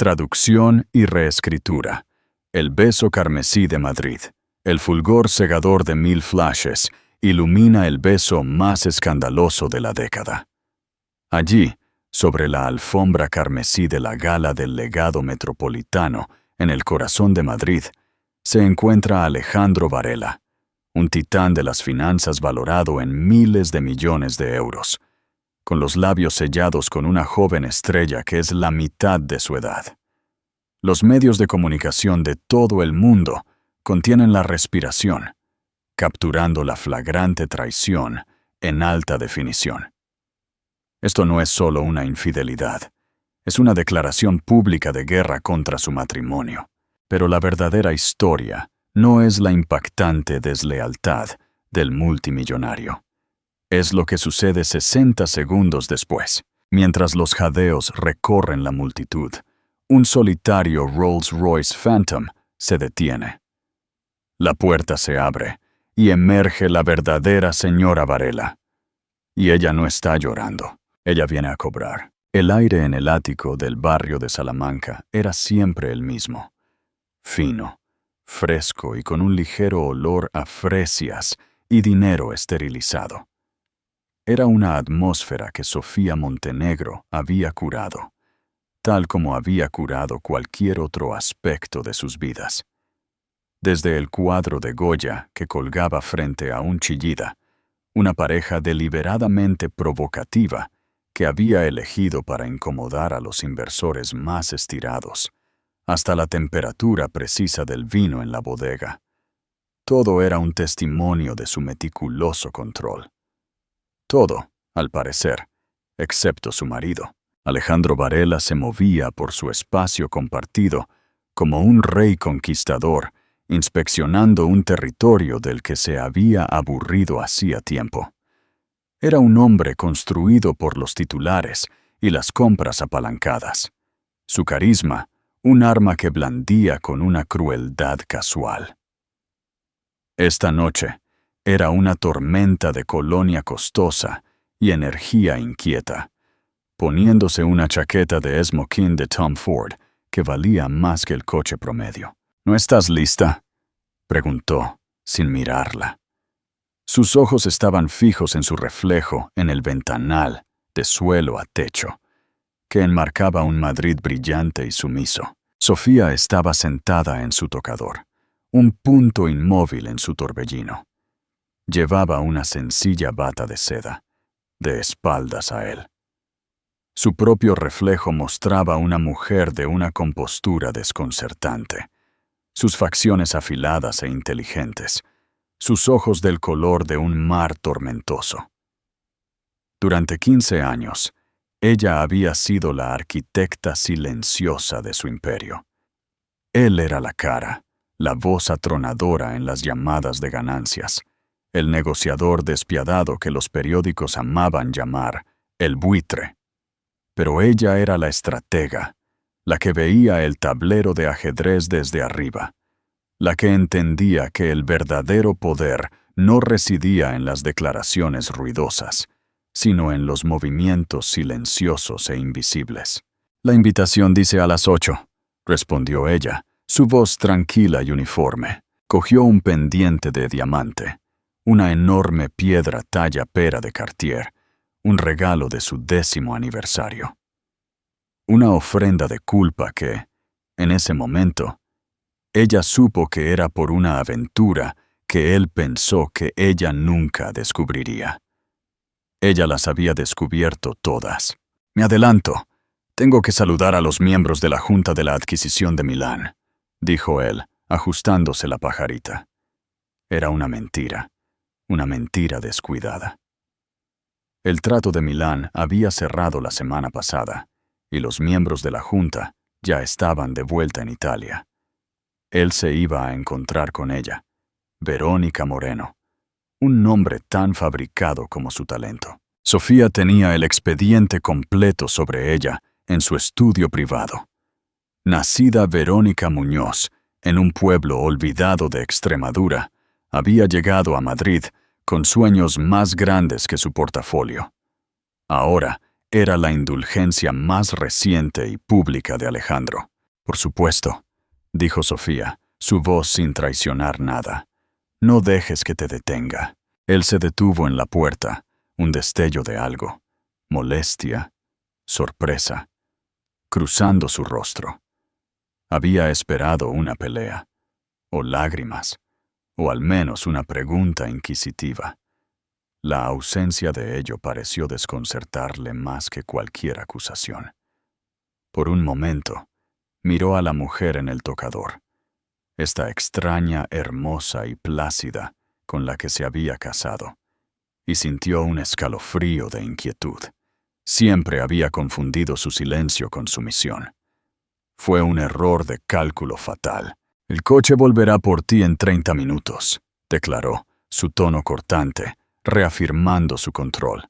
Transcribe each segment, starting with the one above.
Traducción y reescritura. El beso carmesí de Madrid. El fulgor cegador de 1000 flashes ilumina el beso más escandaloso de la década. Allí, sobre la alfombra carmesí de la gala del legado metropolitano, en el corazón de Madrid, se encuentra Alejandro Varela, un titán de las finanzas valorado en miles de millones de euros, con los labios sellados con una joven estrella que es la mitad de su edad. Los medios de comunicación de todo el mundo contienen la respiración, capturando la flagrante traición en alta definición. Esto no es solo una infidelidad, es una declaración pública de guerra contra su matrimonio. Pero la verdadera historia no es la impactante deslealtad del multimillonario. Es lo que sucede 60 segundos después, mientras los jadeos recorren la multitud. Un solitario Rolls-Royce Phantom se detiene. La puerta se abre y emerge la verdadera señora Varela. Y ella no está llorando. Ella viene a cobrar. El aire en el ático del barrio de Salamanca era siempre el mismo. Fino, fresco y con un ligero olor a fresias y dinero esterilizado. Era una atmósfera que Sofía Montenegro había curado, tal como había curado cualquier otro aspecto de sus vidas. Desde el cuadro de Goya que colgaba frente a un Chillida, una pareja deliberadamente provocativa que había elegido para incomodar a los inversores más estirados, hasta la temperatura precisa del vino en la bodega. Todo era un testimonio de su meticuloso control. Todo, al parecer, excepto su marido. Alejandro Varela se movía por su espacio compartido como un rey conquistador, inspeccionando un territorio del que se había aburrido hacía tiempo. Era un hombre construido por los titulares y las compras apalancadas. Su carisma, un arma que blandía con una crueldad casual. Esta noche era una tormenta de colonia costosa y energía inquieta, poniéndose una chaqueta de smoking de Tom Ford que valía más que el coche promedio. ¿No estás lista?, preguntó, sin mirarla. Sus ojos estaban fijos en su reflejo en el ventanal, de suelo a techo, que enmarcaba un Madrid brillante y sumiso. Sofía estaba sentada en su tocador, un punto inmóvil en su torbellino. Llevaba una sencilla bata de seda, de espaldas a él. Su propio reflejo mostraba una mujer de una compostura desconcertante, sus facciones afiladas e inteligentes, sus ojos del color de un mar tormentoso. Durante 15 años, ella había sido la arquitecta silenciosa de su imperio. Él era la cara, la voz atronadora en las llamadas de ganancias, el negociador despiadado que los periódicos amaban llamar el buitre. Pero ella era la estratega, la que veía el tablero de ajedrez desde arriba, la que entendía que el verdadero poder no residía en las declaraciones ruidosas, sino en los movimientos silenciosos e invisibles. «La invitación dice a las 8», respondió ella, su voz tranquila y uniforme. Cogió un pendiente de diamante, una enorme piedra talla pera de Cartier, un regalo de su 10º aniversario. Una ofrenda de culpa que, en ese momento, ella supo que era por una aventura que él pensó que ella nunca descubriría. Ella las había descubierto todas. «Me adelanto. Tengo que saludar a los miembros de la Junta de la Adquisición de Milán», dijo él, ajustándose la pajarita. Era una mentira descuidada. El trato de Milán había cerrado la semana pasada, y los miembros de la Junta ya estaban de vuelta en Italia. Él se iba a encontrar con ella, Verónica Moreno, un nombre tan fabricado como su talento. Sofía tenía el expediente completo sobre ella en su estudio privado. Nacida Verónica Muñoz, en un pueblo olvidado de Extremadura, había llegado a Madrid con sueños más grandes que su portafolio. Ahora, Era la indulgencia más reciente y pública de Alejandro. Por supuesto, dijo Sofía, su voz sin traicionar nada. No dejes que te detenga. Él se detuvo en la puerta, un destello de algo. Molestia, sorpresa, cruzando su rostro. Había esperado una pelea, o lágrimas, o al menos una pregunta inquisitiva. La ausencia de ello pareció desconcertarle más que cualquier acusación. Por un momento, miró a la mujer en el tocador, esta extraña, hermosa y plácida con la que se había casado, y sintió un escalofrío de inquietud. Siempre había confundido su silencio con su misión. Fue un error de cálculo fatal. «El coche volverá por ti en 30 minutos», declaró, su tono cortante, reafirmando su control.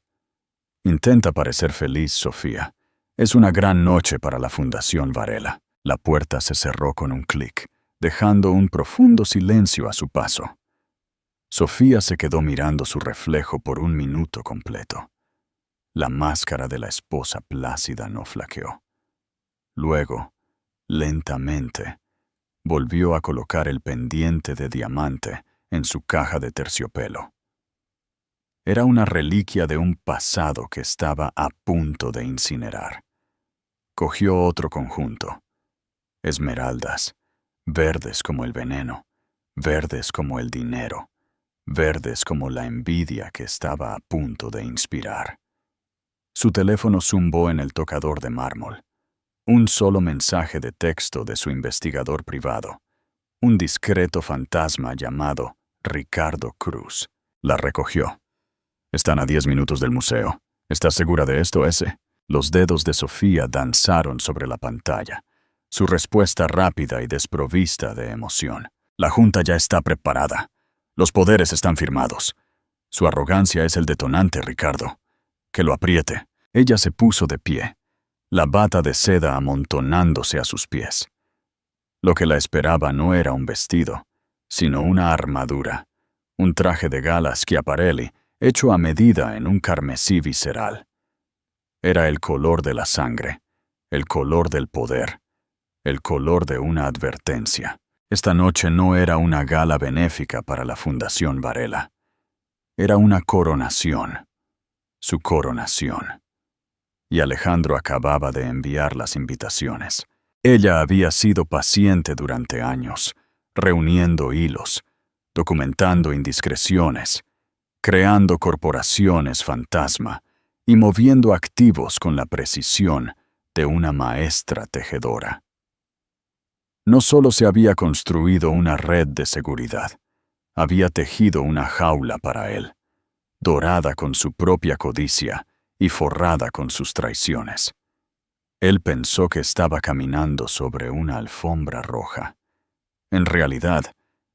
«Intenta parecer feliz, Sofía. Es una gran noche para la Fundación Varela». La puerta se cerró con un clic, dejando un profundo silencio a su paso. Sofía se quedó mirando su reflejo por un minuto completo. La máscara de la esposa plácida no flaqueó. Luego, lentamente, volvió a colocar el pendiente de diamante en su caja de terciopelo. Era una reliquia de un pasado que estaba a punto de incinerar. Cogió otro conjunto. Esmeraldas, verdes como el veneno, verdes como el dinero, verdes como la envidia que estaba a punto de inspirar. Su teléfono zumbó en el tocador de mármol. Un solo mensaje de texto de su investigador privado, un discreto fantasma llamado Ricardo Cruz. La recogió. «Están a 10 minutos del museo. ¿Estás segura de esto, ese?» Los dedos de Sofía danzaron sobre la pantalla. Su respuesta rápida y desprovista de emoción. «La junta ya está preparada. Los poderes están firmados. Su arrogancia es el detonante, Ricardo. Que lo apriete». Ella se puso de pie, la bata de seda amontonándose a sus pies. Lo que la esperaba no era un vestido, sino una armadura, un traje de gala Schiaparelli hecho a medida en un carmesí visceral. Era el color de la sangre, el color del poder, el color de una advertencia. Esta noche no era una gala benéfica para la Fundación Varela. Era una coronación, su coronación. Y Alejandro acababa de enviar las invitaciones. Ella había sido paciente durante años, reuniendo hilos, documentando indiscreciones, creando corporaciones fantasma y moviendo activos con la precisión de una maestra tejedora. No solo se había construido una red de seguridad, había tejido una jaula para él, dorada con su propia codicia y forrada con sus traiciones. Él pensó que estaba caminando sobre una alfombra roja. En realidad,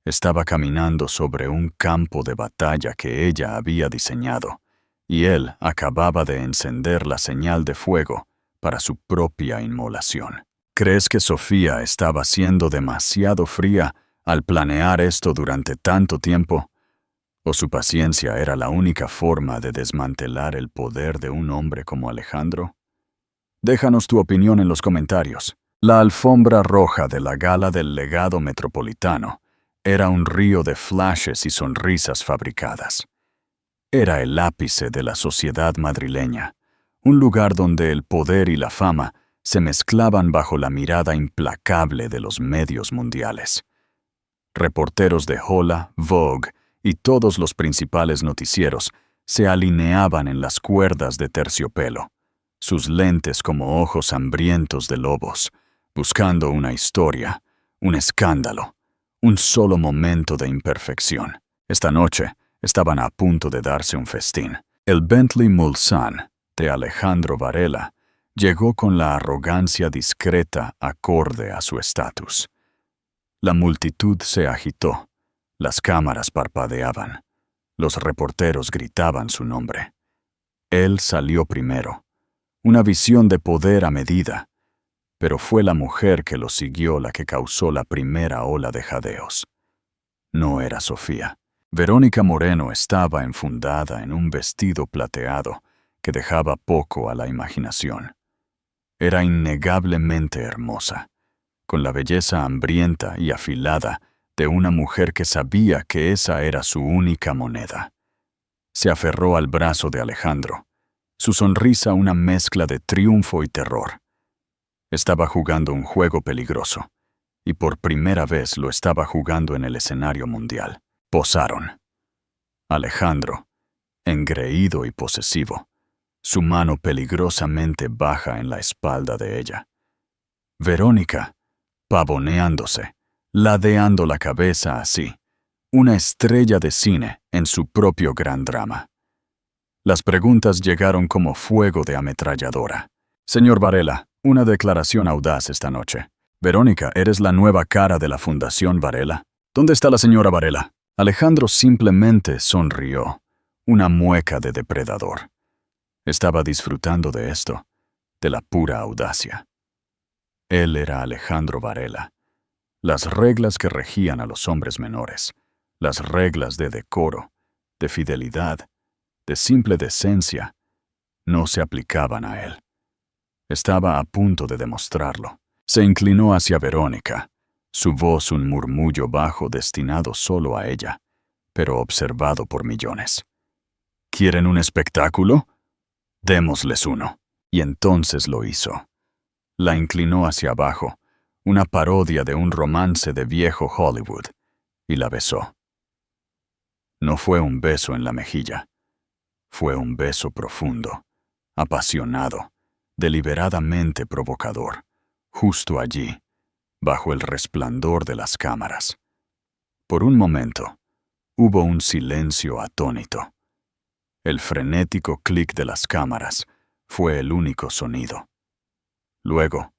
estaba caminando sobre un campo de batalla que ella había diseñado, y él acababa de encender la señal de fuego para su propia inmolación. ¿Crees que Sofía estaba siendo demasiado fría al planear esto durante tanto tiempo? ¿O su paciencia era la única forma de desmantelar el poder de un hombre como Alejandro? Déjanos tu opinión en los comentarios. La alfombra roja de la gala del legado metropolitano era un río de flashes y sonrisas fabricadas. Era el ápice de la sociedad madrileña, un lugar donde el poder y la fama se mezclaban bajo la mirada implacable de los medios mundiales. Reporteros de Hola, Vogue y todos los principales noticieros se alineaban en las cuerdas de terciopelo, sus lentes como ojos hambrientos de lobos, buscando una historia, un escándalo, un solo momento de imperfección. Esta noche estaban a punto de darse un festín. El Bentley Mulsanne de Alejandro Varela llegó con la arrogancia discreta acorde a su estatus. La multitud se agitó. Las cámaras parpadeaban. Los reporteros gritaban su nombre. Él salió primero. Una visión de poder a medida. Pero fue la mujer que lo siguió la que causó la primera ola de jadeos. No era Sofía. Verónica Moreno estaba enfundada en un vestido plateado que dejaba poco a la imaginación. Era innegablemente hermosa, con la belleza hambrienta y afilada de una mujer que sabía que esa era su única moneda. Se aferró al brazo de Alejandro, su sonrisa una mezcla de triunfo y terror. Estaba jugando un juego peligroso, y por primera vez lo estaba jugando en el escenario mundial. Posaron. Alejandro, engreído y posesivo, su mano peligrosamente baja en la espalda de ella. Verónica, pavoneándose, ladeando la cabeza así, una estrella de cine en su propio gran drama. Las preguntas llegaron como fuego de ametralladora. Señor Varela, una declaración audaz esta noche. Verónica, ¿eres la nueva cara de la Fundación Varela? ¿Dónde está la señora Varela? Alejandro simplemente sonrió, una mueca de depredador. Estaba disfrutando de esto, de la pura audacia. Él era Alejandro Varela. Las reglas que regían a los hombres menores, las reglas de decoro, de fidelidad, de simple decencia, no se aplicaban a él. Estaba a punto de demostrarlo. Se inclinó hacia Verónica, su voz un murmullo bajo destinado solo a ella, pero observado por millones. ¿Quieren un espectáculo? Démosles uno. Y entonces lo hizo. La inclinó hacia abajo, una parodia de un romance de viejo Hollywood, y la besó. No fue un beso en la mejilla. Fue un beso profundo, apasionado, deliberadamente provocador, justo allí, bajo el resplandor de las cámaras. Por un momento, hubo un silencio atónito. El frenético clic de las cámaras fue el único sonido. Luego,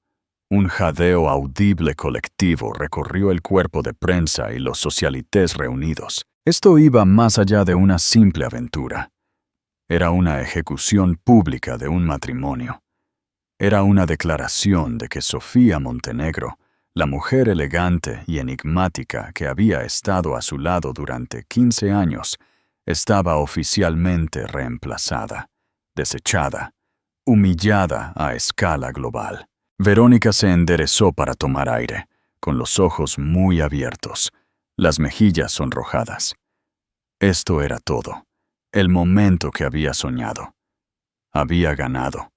un jadeo audible colectivo recorrió el cuerpo de prensa y los socialités reunidos. Esto iba más allá de una simple aventura. Era una ejecución pública de un matrimonio. Era una declaración de que Sofía Montenegro, la mujer elegante y enigmática que había estado a su lado durante 15 años, estaba oficialmente reemplazada, desechada, humillada a escala global. Verónica se enderezó para tomar aire, con los ojos muy abiertos, las mejillas sonrojadas. Esto era todo, el momento que había soñado. Había ganado.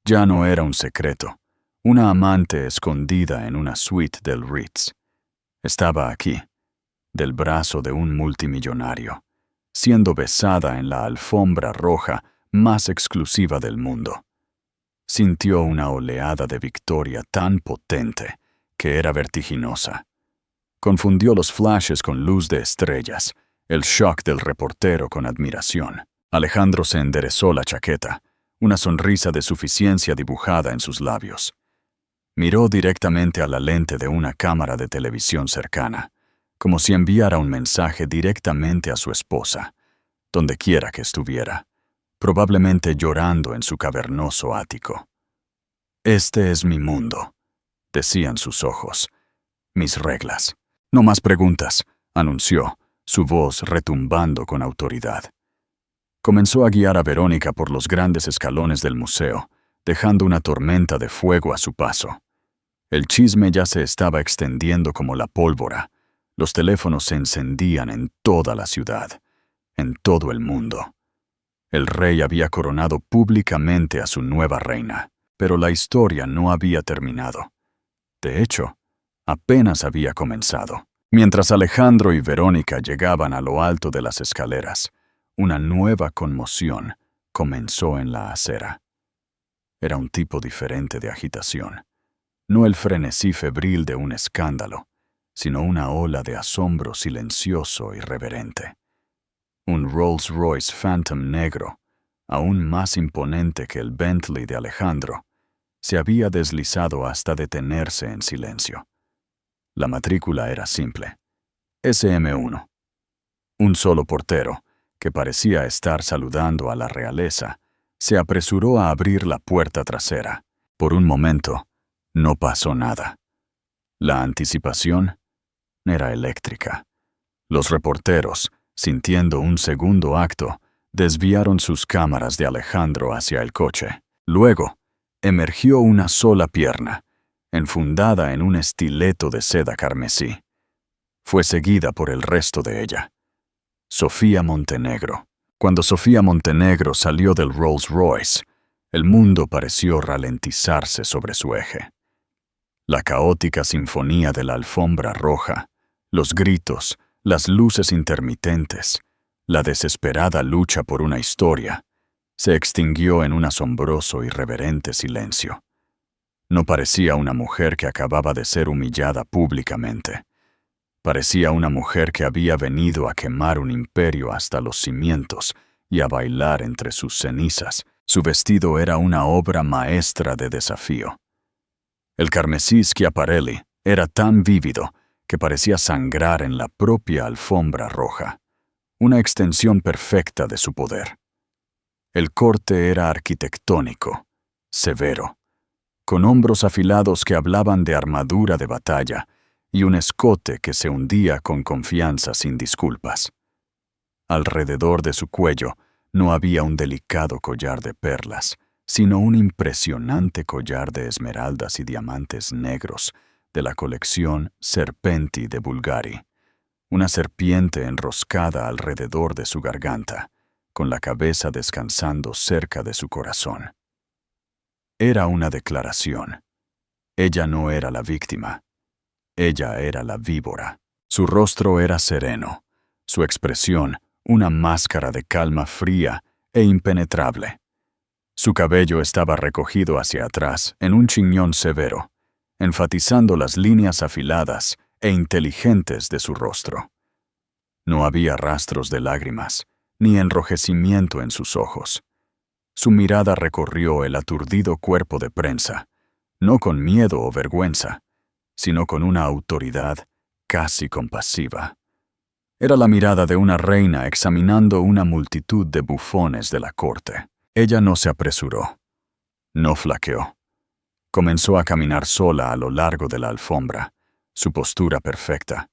Ya no era un secreto, una amante escondida en una suite del Ritz. Estaba aquí, del brazo de un multimillonario, siendo besada en la alfombra roja más exclusiva del mundo. Sintió una oleada de victoria tan potente que era vertiginosa. Confundió los flashes con luz de estrellas, el shock del reportero con admiración. Alejandro se enderezó la chaqueta, una sonrisa de suficiencia dibujada en sus labios. Miró directamente a la lente de una cámara de televisión cercana, como si enviara un mensaje directamente a su esposa, donde quiera que estuviera, probablemente llorando en su cavernoso ático. «Este es mi mundo», decían sus ojos, «mis reglas». «No más preguntas», anunció, su voz retumbando con autoridad. Comenzó a guiar a Verónica por los grandes escalones del museo, dejando una tormenta de fuego a su paso. El chisme ya se estaba extendiendo como la pólvora. Los teléfonos se encendían en toda la ciudad, en todo el mundo. El rey había coronado públicamente a su nueva reina, pero la historia no había terminado. De hecho, apenas había comenzado. Mientras Alejandro y Verónica llegaban a lo alto de las escaleras, una nueva conmoción comenzó en la acera. Era un tipo diferente de agitación, no el frenesí febril de un escándalo, sino una ola de asombro silencioso y reverente. Un Rolls-Royce Phantom negro, aún más imponente que el Bentley de Alejandro, se había deslizado hasta detenerse en silencio. La matrícula era simple: SM1. Un solo portero, que parecía estar saludando a la realeza, se apresuró a abrir la puerta trasera. Por un momento, no pasó nada. La anticipación era eléctrica. Los reporteros, sintiendo un segundo acto, Desviaron sus cámaras de Alejandro hacia el coche. Luego, emergió una sola pierna, enfundada en un estileto de seda carmesí. Fue seguida por el resto de ella. Sofía Montenegro. Cuando Sofía Montenegro salió del Rolls Royce, el mundo pareció ralentizarse sobre su eje. La caótica sinfonía de la alfombra roja, los gritos, las luces intermitentes, la desesperada lucha por una historia, se extinguió en un asombroso y reverente silencio. No parecía una mujer que acababa de ser humillada públicamente. Parecía una mujer que había venido a quemar un imperio hasta los cimientos y a bailar entre sus cenizas. Su vestido era una obra maestra de desafío. El carmesí Schiaparelli era tan vívido que parecía sangrar en la propia alfombra roja, una extensión perfecta de su poder. El corte era arquitectónico, severo, con hombros afilados que hablaban de armadura de batalla y un escote que se hundía con confianza sin disculpas. Alrededor de su cuello no había un delicado collar de perlas, sino un impresionante collar de esmeraldas y diamantes negros de la colección Serpenti de Bulgari, una serpiente enroscada alrededor de su garganta, con la cabeza descansando cerca de su corazón. Era una declaración. Ella no era la víctima. Ella era la víbora. Su rostro era sereno, su expresión una máscara de calma fría e impenetrable. Su cabello estaba recogido hacia atrás en un chiñón severo, enfatizando las líneas afiladas e inteligentes de su rostro. No había rastros de lágrimas, ni enrojecimiento en sus ojos. Su mirada recorrió el aturdido cuerpo de prensa, no con miedo o vergüenza, sino con una autoridad casi compasiva. Era la mirada de una reina examinando una multitud de bufones de la corte. Ella no se apresuró, no flaqueó. Comenzó a caminar sola a lo largo de la alfombra, su postura perfecta,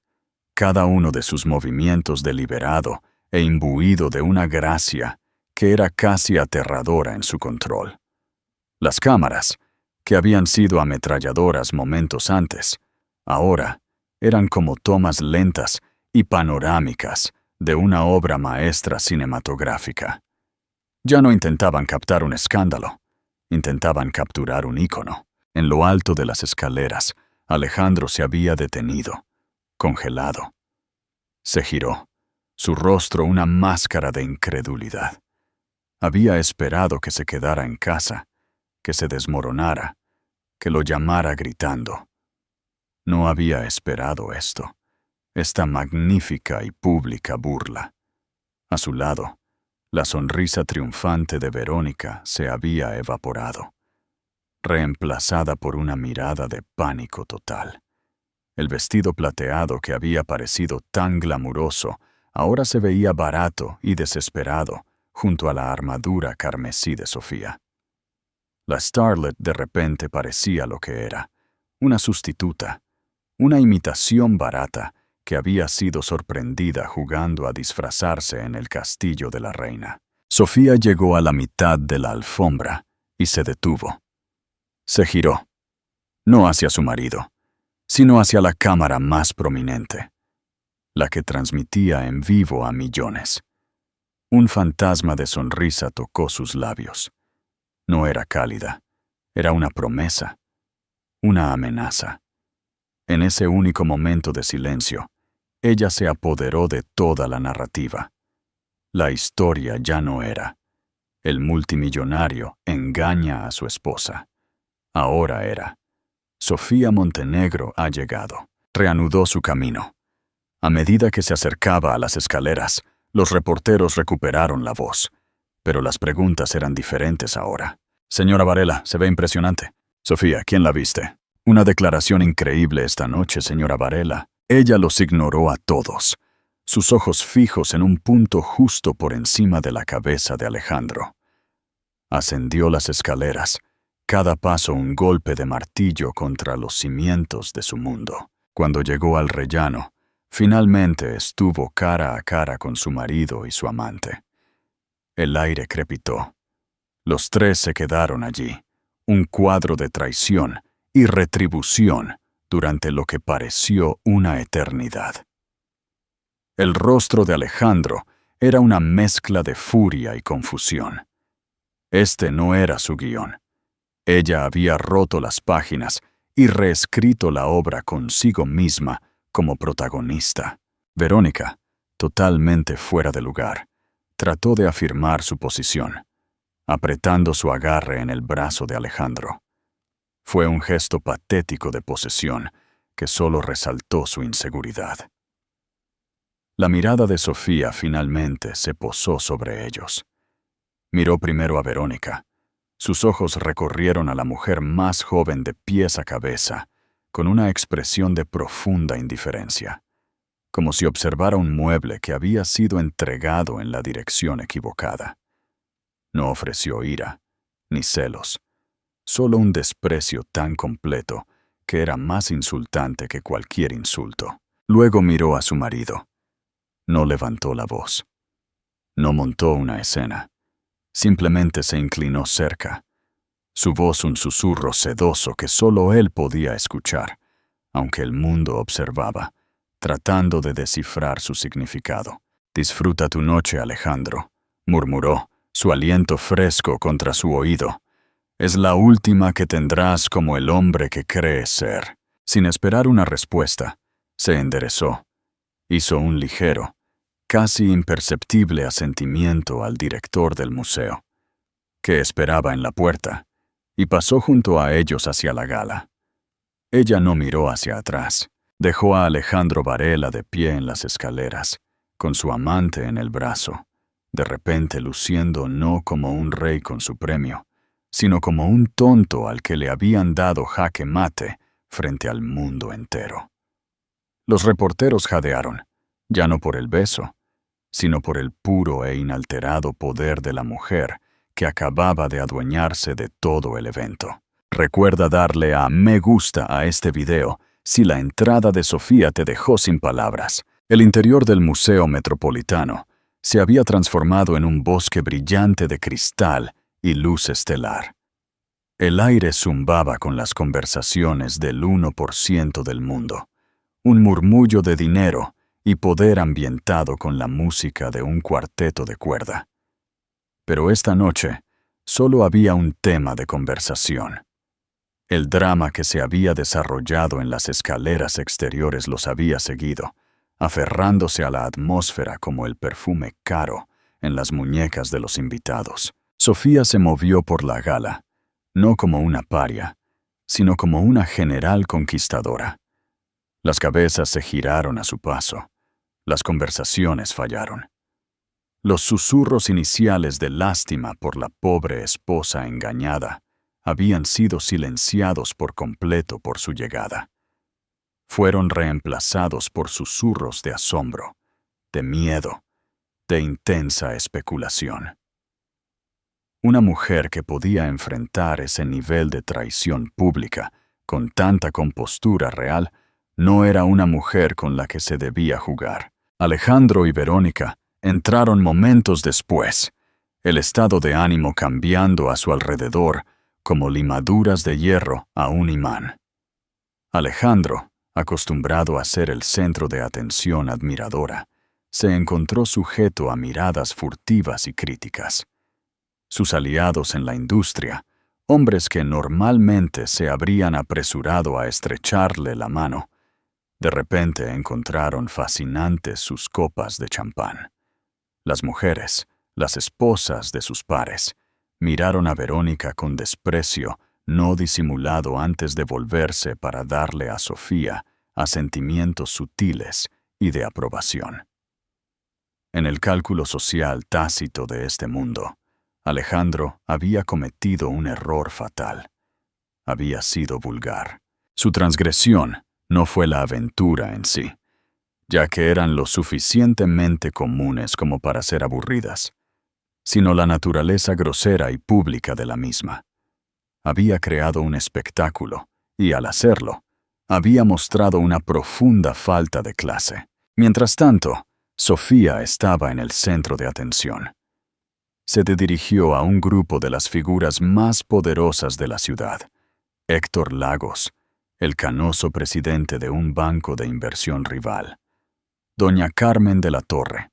cada uno de sus movimientos deliberado e imbuido de una gracia que era casi aterradora en su control. Las cámaras, que habían sido ametralladoras momentos antes, ahora eran como tomas lentas y panorámicas de una obra maestra cinematográfica. Ya no intentaban captar un escándalo, intentaban capturar un ícono. En lo alto de las escaleras, Alejandro se había detenido, congelado. Se giró, su rostro una máscara de incredulidad. Había esperado que se quedara en casa, que se desmoronara, que lo llamara gritando. No había esperado esto, esta magnífica y pública burla. A su lado, la sonrisa triunfante de Verónica se había evaporado, reemplazada por una mirada de pánico total. El vestido plateado que había parecido tan glamuroso ahora se veía barato y desesperado junto a la armadura carmesí de Sofía. La starlet de repente parecía lo que era, una sustituta, una imitación barata que había sido sorprendida jugando a disfrazarse en el castillo de la reina. Sofía llegó a la mitad de la alfombra y se detuvo. Se giró, no hacia su marido, sino hacia la cámara más prominente, la que transmitía en vivo a millones. Un fantasma de sonrisa tocó sus labios. No era cálida, era una promesa, una amenaza. En ese único momento de silencio, ella se apoderó de toda la narrativa. La historia ya no era. El multimillonario engaña a su esposa. Ahora era. Sofía Montenegro ha llegado. Reanudó su camino. A medida que se acercaba a las escaleras, los reporteros recuperaron la voz. Pero las preguntas eran diferentes ahora. Señora Varela, se ve impresionante. Sofía, ¿quién la viste? Una declaración increíble esta noche, señora Varela. Ella los ignoró a todos, sus ojos fijos en un punto justo por encima de la cabeza de Alejandro. Ascendió las escaleras, cada paso un golpe de martillo contra los cimientos de su mundo. Cuando llegó al rellano, finalmente estuvo cara a cara con su marido y su amante. El aire crepitó. Los tres se quedaron allí, un cuadro de traición y retribución durante lo que pareció una eternidad. El rostro de Alejandro era una mezcla de furia y confusión. Este no era su guión. Ella había roto las páginas y reescrito la obra consigo misma como protagonista. Verónica, totalmente fuera de lugar, trató de afirmar su posición, apretando su agarre en el brazo de Alejandro. Fue un gesto patético de posesión que solo resaltó su inseguridad. La mirada de Sofía finalmente se posó sobre ellos. Miró primero a Verónica. Sus ojos recorrieron a la mujer más joven de pies a cabeza, con una expresión de profunda indiferencia, como si observara un mueble que había sido entregado en la dirección equivocada. No ofreció ira, ni celos, solo un desprecio tan completo que era más insultante que cualquier insulto. Luego miró a su marido. No levantó la voz. No montó una escena. Simplemente se inclinó cerca. Su voz un susurro sedoso que solo él podía escuchar, aunque el mundo observaba, tratando de descifrar su significado. «Disfruta tu noche, Alejandro», murmuró, su aliento fresco contra su oído. «Es la última que tendrás como el hombre que crees ser». Sin esperar una respuesta, se enderezó. Hizo un ligero, casi imperceptible asentimiento al director del museo, que esperaba en la puerta, y pasó junto a ellos hacia la gala. Ella no miró hacia atrás. Dejó a Alejandro Varela de pie en las escaleras, con su amante en el brazo, de repente luciendo no como un rey con su premio, sino como un tonto al que le habían dado jaque mate frente al mundo entero. Los reporteros jadearon, ya no por el beso, sino por el puro e inalterado poder de la mujer que acababa de adueñarse de todo el evento. Recuerda darle a me gusta a este video si la entrada de Sofía te dejó sin palabras. El interior del Museo Metropolitano se había transformado en un bosque brillante de cristal y luz estelar. El aire zumbaba con las conversaciones del 1% del mundo, un murmullo de dinero y poder ambientado con la música de un cuarteto de cuerda. Pero esta noche solo había un tema de conversación. El drama que se había desarrollado en las escaleras exteriores los había seguido, aferrándose a la atmósfera como el perfume caro en las muñecas de los invitados. Sofía se movió por la gala, no como una paria, sino como una general conquistadora. Las cabezas se giraron a su paso. Las conversaciones fallaron. Los susurros iniciales de lástima por la pobre esposa engañada habían sido silenciados por completo por su llegada. Fueron reemplazados por susurros de asombro, de miedo, de intensa especulación. Una mujer que podía enfrentar ese nivel de traición pública con tanta compostura real no era una mujer con la que se debía jugar. Alejandro y Verónica entraron momentos después, el estado de ánimo cambiando a su alrededor como limaduras de hierro a un imán. Alejandro, acostumbrado a ser el centro de atención admiradora, se encontró sujeto a miradas furtivas y críticas. Sus aliados en la industria, hombres que normalmente se habrían apresurado a estrecharle la mano, de repente encontraron fascinantes sus copas de champán. Las mujeres, las esposas de sus pares, miraron a Verónica con desprecio no disimulado antes de volverse para darle a Sofía asentimientos sutiles y de aprobación. En el cálculo social tácito de este mundo, Alejandro había cometido un error fatal. Había sido vulgar. Su transgresión no fue la aventura en sí, ya que eran lo suficientemente comunes como para ser aburridas, sino la naturaleza grosera y pública de la misma. Había creado un espectáculo y, al hacerlo, había mostrado una profunda falta de clase. Mientras tanto, Sofía estaba en el centro de atención. se dirigió a un grupo de las figuras más poderosas de la ciudad. Héctor Lagos, el canoso presidente de un banco de inversión rival. Doña Carmen de la Torre,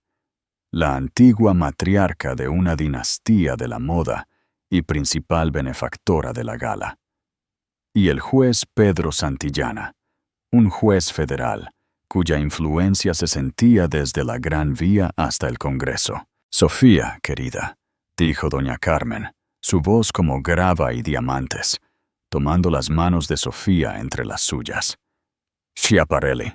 la antigua matriarca de una dinastía de la moda y principal benefactora de la gala. Y el juez Pedro Santillana, un juez federal, cuya influencia se sentía desde la Gran Vía hasta el Congreso. «Sofía, querida», dijo doña Carmen, su voz como grava y diamantes, tomando las manos de Sofía entre las suyas. «Schiaparelli,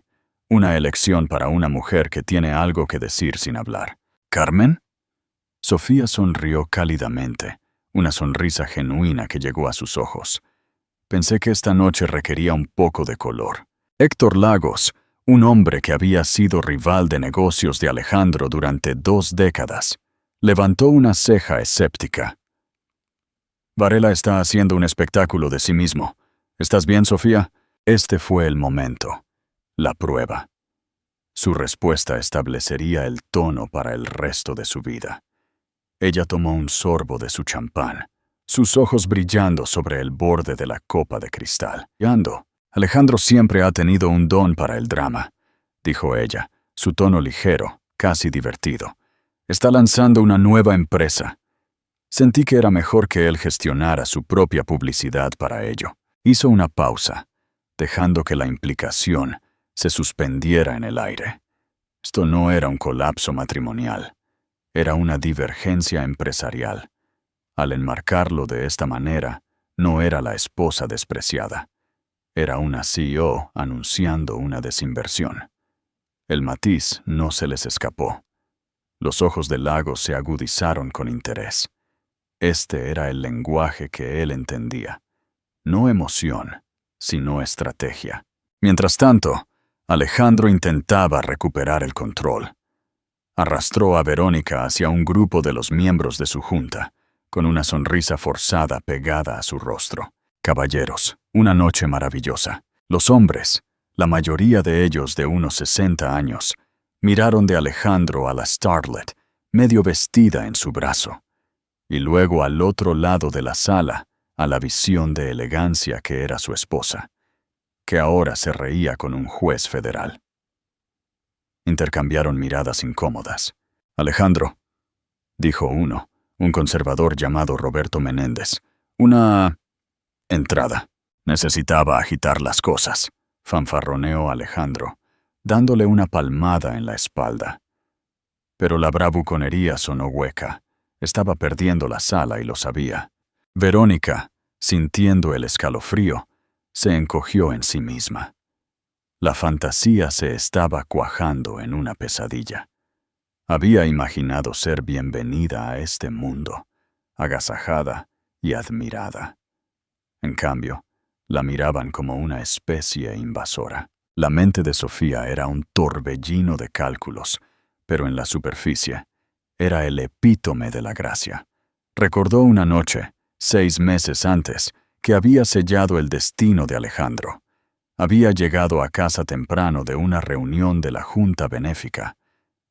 una elección para una mujer que tiene algo que decir sin hablar». «¿Carmen?» Sofía sonrió cálidamente, una sonrisa genuina que llegó a sus ojos. «Pensé que esta noche requería un poco de color». Héctor Lagos, un hombre que había sido rival de negocios de Alejandro durante 2 décadas, levantó una ceja escéptica. «Varela está haciendo un espectáculo de sí mismo. ¿Estás bien, Sofía?» Este fue el momento, la prueba. Su respuesta establecería el tono para el resto de su vida. Ella tomó un sorbo de su champán, sus ojos brillando sobre el borde de la copa de cristal. «Alejandro siempre ha tenido un don para el drama», dijo ella, su tono ligero, casi divertido. «Está lanzando una nueva empresa». Sentí que era mejor que él gestionara su propia publicidad para ello. Hizo una pausa, dejando que la implicación se suspendiera en el aire. Esto no era un colapso matrimonial, era una divergencia empresarial. Al enmarcarlo de esta manera, no era la esposa despreciada. Era una CEO anunciando una desinversión. El matiz no se les escapó. Los ojos de Lagos se agudizaron con interés. Este era el lenguaje que él entendía. No emoción, sino estrategia. Mientras tanto, Alejandro intentaba recuperar el control. Arrastró a Verónica hacia un grupo de los miembros de su junta, con una sonrisa forzada pegada a su rostro. «Caballeros, una noche maravillosa». Los hombres, la mayoría de ellos de unos 60 años, miraron de Alejandro a la starlet, medio vestida en su brazo, y luego al otro lado de la sala, a la visión de elegancia que era su esposa, que ahora se reía con un juez federal. Intercambiaron miradas incómodas. «Alejandro», dijo uno, un conservador llamado Roberto Menéndez, «una entrada». «Necesitaba agitar las cosas», fanfarroneó Alejandro, dándole una palmada en la espalda. Pero la bravuconería sonó hueca. Estaba perdiendo la sala y lo sabía. Verónica, sintiendo el escalofrío, se encogió en sí misma. La fantasía se estaba cuajando en una pesadilla. Había imaginado ser bienvenida a este mundo, agasajada y admirada. En cambio, la miraban como una especie invasora. La mente de Sofía era un torbellino de cálculos, pero en la superficie era el epítome de la gracia. Recordó una noche, 6 meses antes, que había sellado el destino de Alejandro. Había llegado a casa temprano de una reunión de la Junta Benéfica.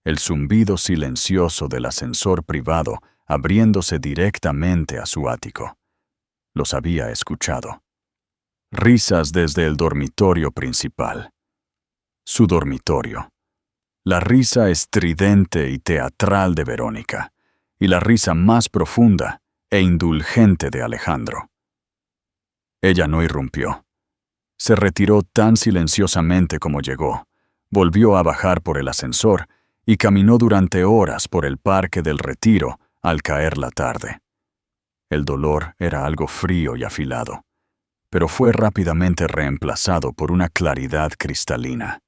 El zumbido silencioso del ascensor privado abriéndose directamente a su ático. Los había escuchado. Risas desde el dormitorio principal. Su dormitorio. La risa estridente y teatral de Verónica, y la risa más profunda e indulgente de Alejandro. Ella no irrumpió. Se retiró tan silenciosamente como llegó, volvió a bajar por el ascensor y caminó durante horas por el Parque del Retiro al caer la tarde. El dolor era algo frío y afilado, pero fue rápidamente reemplazado por una claridad cristalina.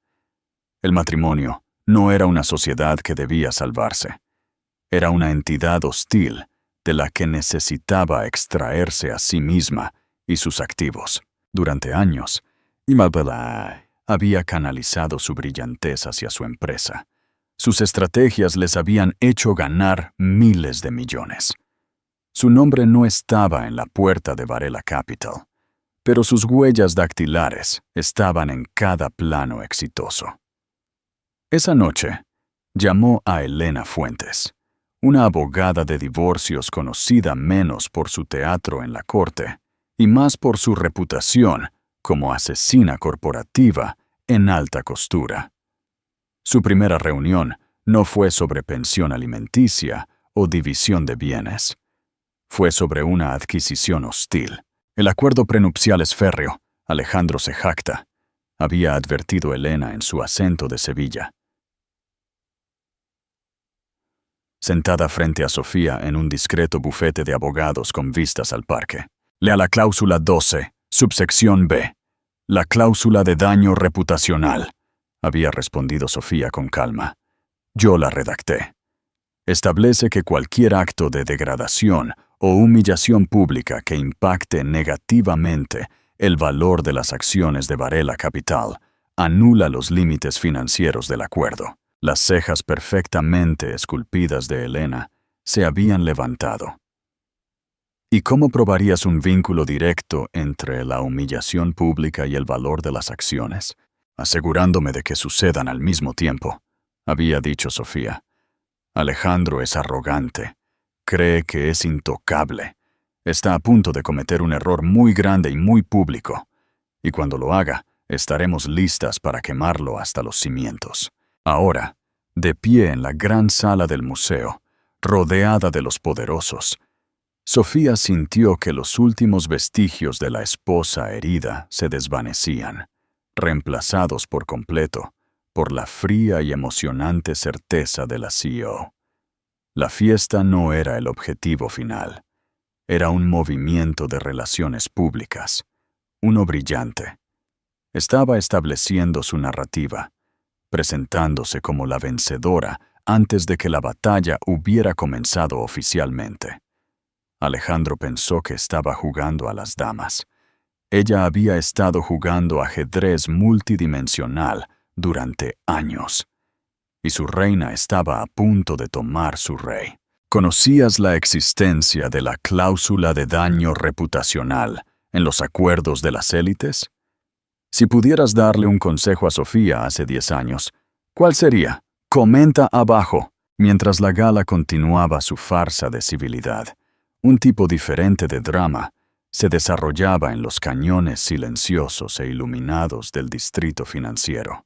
El matrimonio no era una sociedad que debía salvarse. Era una entidad hostil de la que necesitaba extraerse a sí misma y sus activos. Durante años, Imabela había canalizado su brillantez hacia su empresa. Sus estrategias les habían hecho ganar miles de millones. Su nombre no estaba en la puerta de Varela Capital, pero sus huellas dactilares estaban en cada plano exitoso. Esa noche, llamó a Elena Fuentes, una abogada de divorcios conocida menos por su teatro en la corte y más por su reputación como asesina corporativa en alta costura. Su primera reunión no fue sobre pensión alimenticia o división de bienes. Fue sobre una adquisición hostil. El acuerdo prenupcial es férreo, Alejandro se jacta, había advertido Elena en su acento de Sevilla. Sentada frente a Sofía en un discreto bufete de abogados con vistas al parque. Lea la cláusula 12, subsección B. La cláusula de daño reputacional, había respondido Sofía con calma. Yo la redacté. Establece que cualquier acto de degradación o humillación pública que impacte negativamente el valor de las acciones de Varela Capital anula los límites financieros del acuerdo. Las cejas perfectamente esculpidas de Elena se habían levantado. ¿Y cómo probarías un vínculo directo entre la humillación pública y el valor de las acciones? Asegurándome de que sucedan al mismo tiempo, había dicho Sofía. Alejandro es arrogante, cree que es intocable, está a punto de cometer un error muy grande y muy público, y cuando lo haga, estaremos listas para quemarlo hasta los cimientos. Ahora, de pie en la gran sala del museo, rodeada de los poderosos, Sofía sintió que los últimos vestigios de la esposa herida se desvanecían, reemplazados por completo por la fría y emocionante certeza de la CEO. La fiesta no era el objetivo final, era un movimiento de relaciones públicas, uno brillante. Estaba estableciendo su narrativa, presentándose como la vencedora antes de que la batalla hubiera comenzado oficialmente. Alejandro pensó que estaba jugando a las damas. Ella había estado jugando ajedrez multidimensional durante años, y su reina estaba a punto de tomar su rey. ¿Conocías la existencia de la cláusula de daño reputacional en los acuerdos de las élites? Si pudieras darle un consejo a Sofía hace 10 años, ¿cuál sería? Comenta abajo. Mientras la gala continuaba su farsa de civilidad, un tipo diferente de drama se desarrollaba en los cañones silenciosos e iluminados del distrito financiero.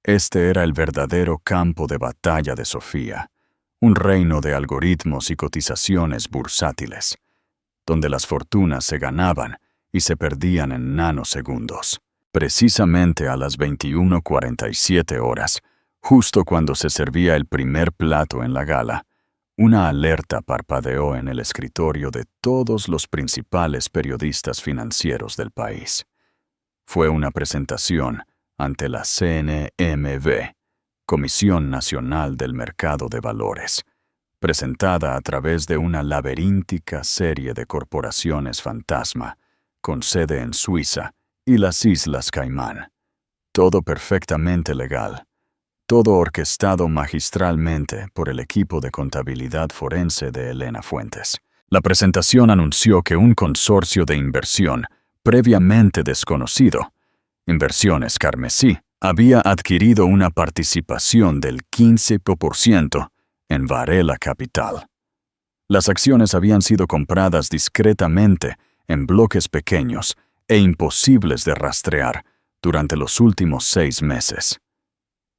Este era el verdadero campo de batalla de Sofía, un reino de algoritmos y cotizaciones bursátiles, donde las fortunas se ganaban y se perdían en nanosegundos. Precisamente a las 21:47 horas, justo cuando se servía el primer plato en la gala, una alerta parpadeó en el escritorio de todos los principales periodistas financieros del país. Fue una presentación ante la CNMV, Comisión Nacional del Mercado de Valores, presentada a través de una laberíntica serie de corporaciones fantasma, con sede en Suiza y las Islas Caimán. Todo perfectamente legal, todo orquestado magistralmente por el equipo de contabilidad forense de Elena Fuentes. La presentación anunció que un consorcio de inversión previamente desconocido, Inversiones Carmesí, había adquirido una participación del 15% en Varela Capital. Las acciones habían sido compradas discretamente en bloques pequeños e imposibles de rastrear durante los últimos 6 meses.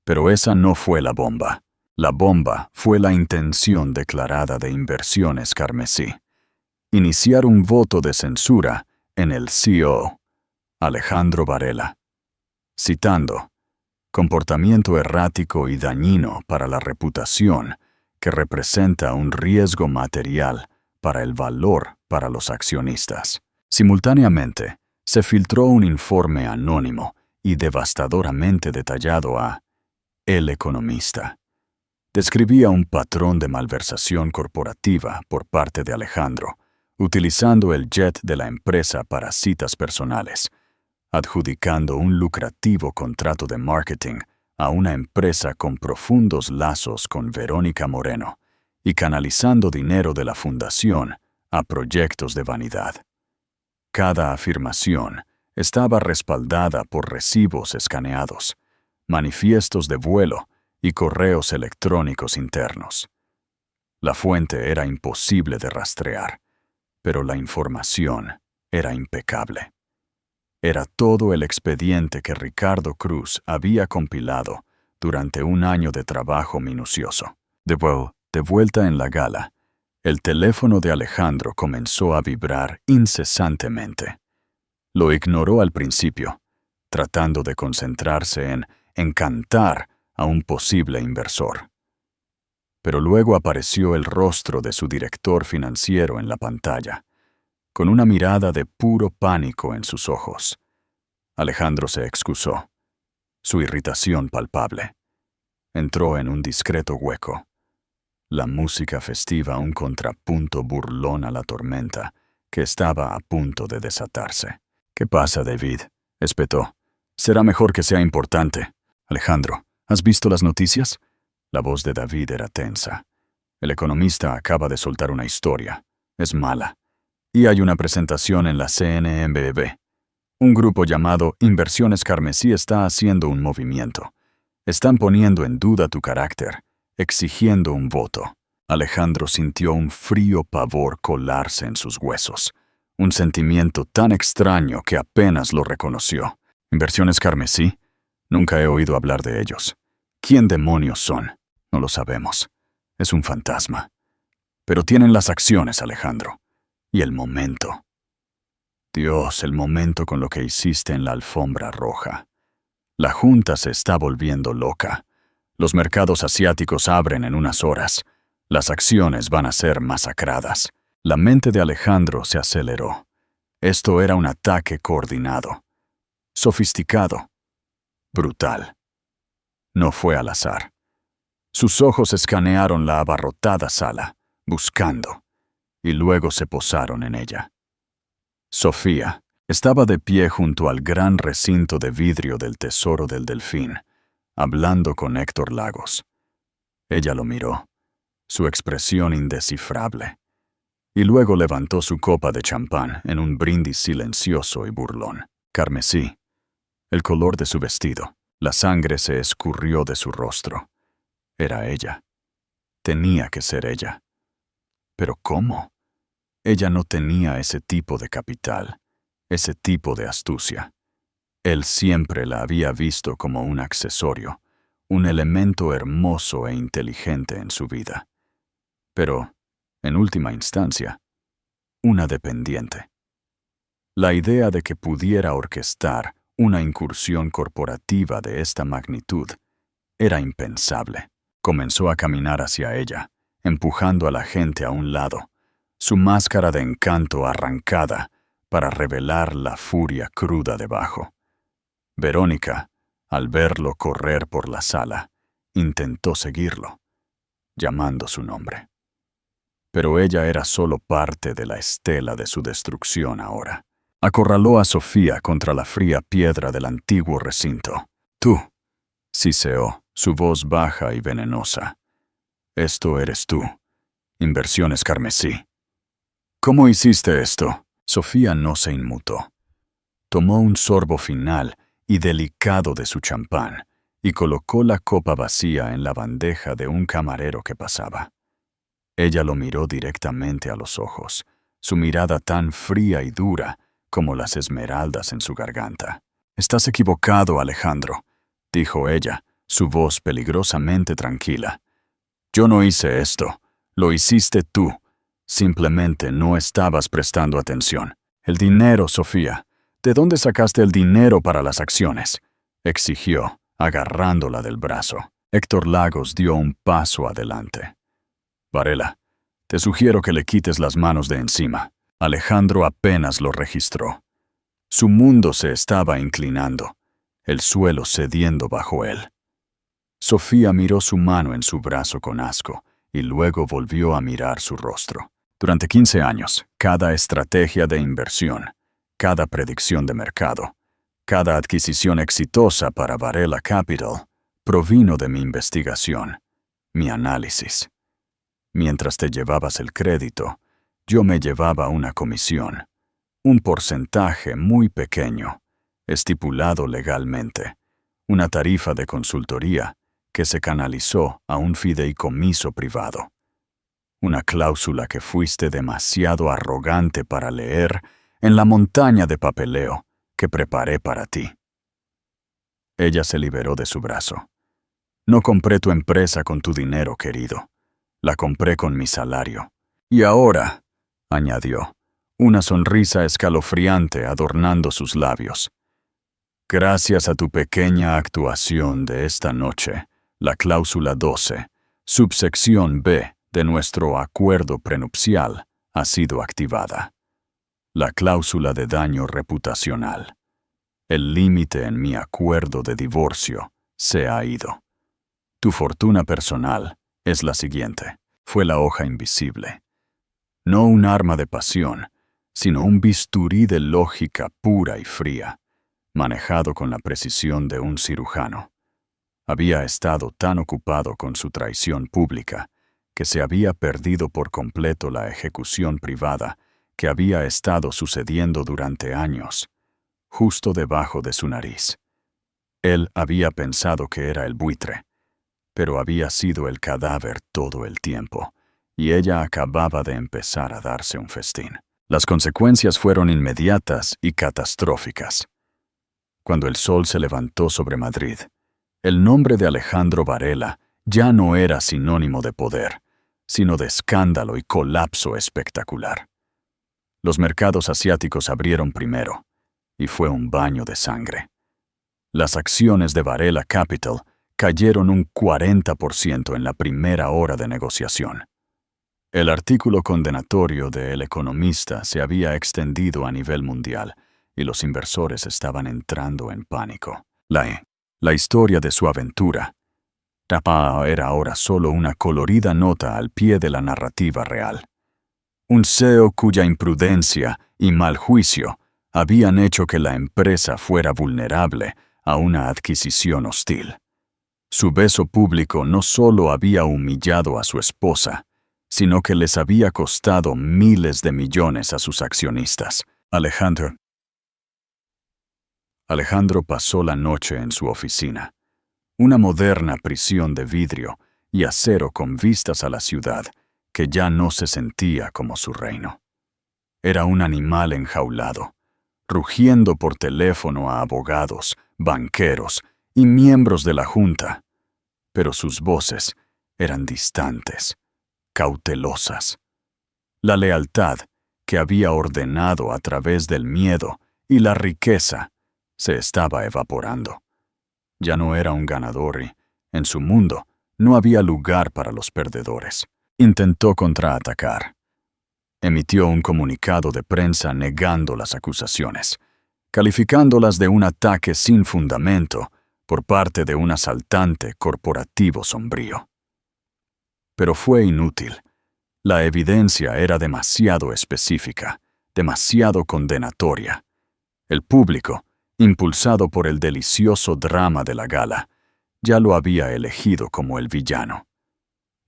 Pero esa no fue la bomba. La bomba fue la intención declarada de Inversiones Carmesí: iniciar un voto de censura en el CEO, Alejandro Varela. Citando: comportamiento errático y dañino para la reputación que representa un riesgo material para el valor para los accionistas. Simultáneamente, se filtró un informe anónimo y devastadoramente detallado a El Economista. Describía un patrón de malversación corporativa por parte de Alejandro, utilizando el jet de la empresa para citas personales, adjudicando un lucrativo contrato de marketing a una empresa con profundos lazos con Verónica Moreno y canalizando dinero de la fundación a proyectos de vanidad. Cada afirmación estaba respaldada por recibos escaneados, manifiestos de vuelo y correos electrónicos internos. La fuente era imposible de rastrear, pero la información era impecable. Era todo el expediente que Ricardo Cruz había compilado durante un año de trabajo minucioso. De vuelta en la gala, el teléfono de Alejandro comenzó a vibrar incesantemente. Lo ignoró al principio, tratando de concentrarse en encantar a un posible inversor. Pero luego apareció el rostro de su director financiero en la pantalla, con una mirada de puro pánico en sus ojos. Alejandro se excusó, su irritación palpable. Entró en un discreto hueco. La música festiva un contrapunto burlón a la tormenta que estaba a punto de desatarse. «¿Qué pasa, David?», espetó. «Será mejor que sea importante». «Alejandro, ¿has visto las noticias?». La voz de David era tensa. «El economista acaba de soltar una historia. Es mala. Y hay una presentación en la CNBV. Un grupo llamado Inversiones Carmesí está haciendo un movimiento. Están poniendo en duda tu carácter, exigiendo un voto». Alejandro sintió un frío pavor colarse en sus huesos, un sentimiento tan extraño que apenas lo reconoció. «¿Inversiones Carmesí? Nunca he oído hablar de ellos. ¿Quién demonios son? No lo sabemos. Es un fantasma. Pero tienen las acciones, Alejandro. Y el momento. Dios, el momento con lo que hiciste en la alfombra roja. La junta se está volviendo loca. Los mercados asiáticos abren en unas horas. Las acciones van a ser masacradas». La mente de Alejandro se aceleró. Esto era un ataque coordinado, sofisticado, brutal. No fue al azar. Sus ojos escanearon la abarrotada sala, buscando, y luego se posaron en ella. Sofía estaba de pie junto al gran recinto de vidrio del Tesoro del Delfín, hablando con Héctor Lagos. Ella lo miró, su expresión indescifrable, y luego levantó su copa de champán en un brindis silencioso y burlón. Carmesí, el color de su vestido, la sangre se escurrió de su rostro. Era ella. Tenía que ser ella. ¿Pero cómo? Ella no tenía ese tipo de capital, ese tipo de astucia. Él siempre la había visto como un accesorio, un elemento hermoso e inteligente en su vida. Pero, en última instancia, una dependiente. La idea de que pudiera orquestar una incursión corporativa de esta magnitud era impensable. Comenzó a caminar hacia ella, empujando a la gente a un lado, su máscara de encanto arrancada para revelar la furia cruda debajo. Verónica, al verlo correr por la sala, intentó seguirlo, llamando su nombre. Pero ella era solo parte de la estela de su destrucción ahora. Acorraló a Sofía contra la fría piedra del antiguo recinto. «Tú», siseó, su voz baja y venenosa. «Esto eres tú. Inversiones Carmesí». «¿Cómo hiciste esto?». Sofía no se inmutó. Tomó un sorbo final y delicado de su champán y colocó la copa vacía en la bandeja de un camarero que pasaba. Ella lo miró directamente a los ojos, su mirada tan fría y dura como las esmeraldas en su garganta. «Estás equivocado, Alejandro», dijo ella, su voz peligrosamente tranquila. «Yo no hice esto. Lo hiciste tú. Simplemente no estabas prestando atención». «El dinero, Sofía. ¿De dónde sacaste el dinero para las acciones?», exigió, agarrándola del brazo. Héctor Lagos dio un paso adelante. «Varela, te sugiero que le quites las manos de encima». Alejandro apenas lo registró. Su mundo se estaba inclinando, el suelo cediendo bajo él. Sofía miró su mano en su brazo con asco y luego volvió a mirar su rostro. Durante 15 años, cada estrategia de inversión, cada predicción de mercado, cada adquisición exitosa para Varela Capital provino de mi investigación, mi análisis. Mientras te llevabas el crédito, yo me llevaba una comisión, un porcentaje muy pequeño, estipulado legalmente, una tarifa de consultoría que se canalizó a un fideicomiso privado. Una cláusula que fuiste demasiado arrogante para leer en la montaña de papeleo que preparé para ti. Ella se liberó de su brazo. No compré tu empresa con tu dinero, querido. La compré con mi salario. Y ahora, añadió, una sonrisa escalofriante adornando sus labios. Gracias a tu pequeña actuación de esta noche, la cláusula 12, subsección B de nuestro acuerdo prenupcial, ha sido activada. La cláusula de daño reputacional. El límite en mi acuerdo de divorcio se ha ido. Tu fortuna personal es la siguiente. Fue la hoja invisible. No un arma de pasión, sino un bisturí de lógica pura y fría, manejado con la precisión de un cirujano. Había estado tan ocupado con su traición pública que se había perdido por completo la ejecución privada que había estado sucediendo durante años, justo debajo de su nariz. Él había pensado que era el buitre, pero había sido el cadáver todo el tiempo, y ella acababa de empezar a darse un festín. Las consecuencias fueron inmediatas y catastróficas. Cuando el sol se levantó sobre Madrid, el nombre de Alejandro Varela ya no era sinónimo de poder, sino de escándalo y colapso espectacular. Los mercados asiáticos abrieron primero, y fue un baño de sangre. Las acciones de Varela Capital cayeron un 40% en la primera hora de negociación. El artículo condenatorio de El Economista se había extendido a nivel mundial y los inversores estaban entrando en pánico. La historia de su aventura era ahora solo una colorida nota al pie de la narrativa real. Un CEO cuya imprudencia y mal juicio habían hecho que la empresa fuera vulnerable a una adquisición hostil. Su beso público no solo había humillado a su esposa, sino que les había costado miles de millones a sus accionistas. Alejandro pasó la noche en su oficina, una moderna prisión de vidrio y acero con vistas a la ciudad, que ya no se sentía como su reino. Era un animal enjaulado, rugiendo por teléfono a abogados, banqueros y miembros de la Junta, pero sus voces eran distantes, cautelosas. La lealtad que había ordenado a través del miedo y la riqueza se estaba evaporando. Ya no era un ganador y, en su mundo, no había lugar para los perdedores. Intentó contraatacar. Emitió un comunicado de prensa negando las acusaciones, calificándolas de un ataque sin fundamento por parte de un asaltante corporativo sombrío. Pero fue inútil. La evidencia era demasiado específica, demasiado condenatoria. El público, impulsado por el delicioso drama de la gala, ya lo había elegido como el villano.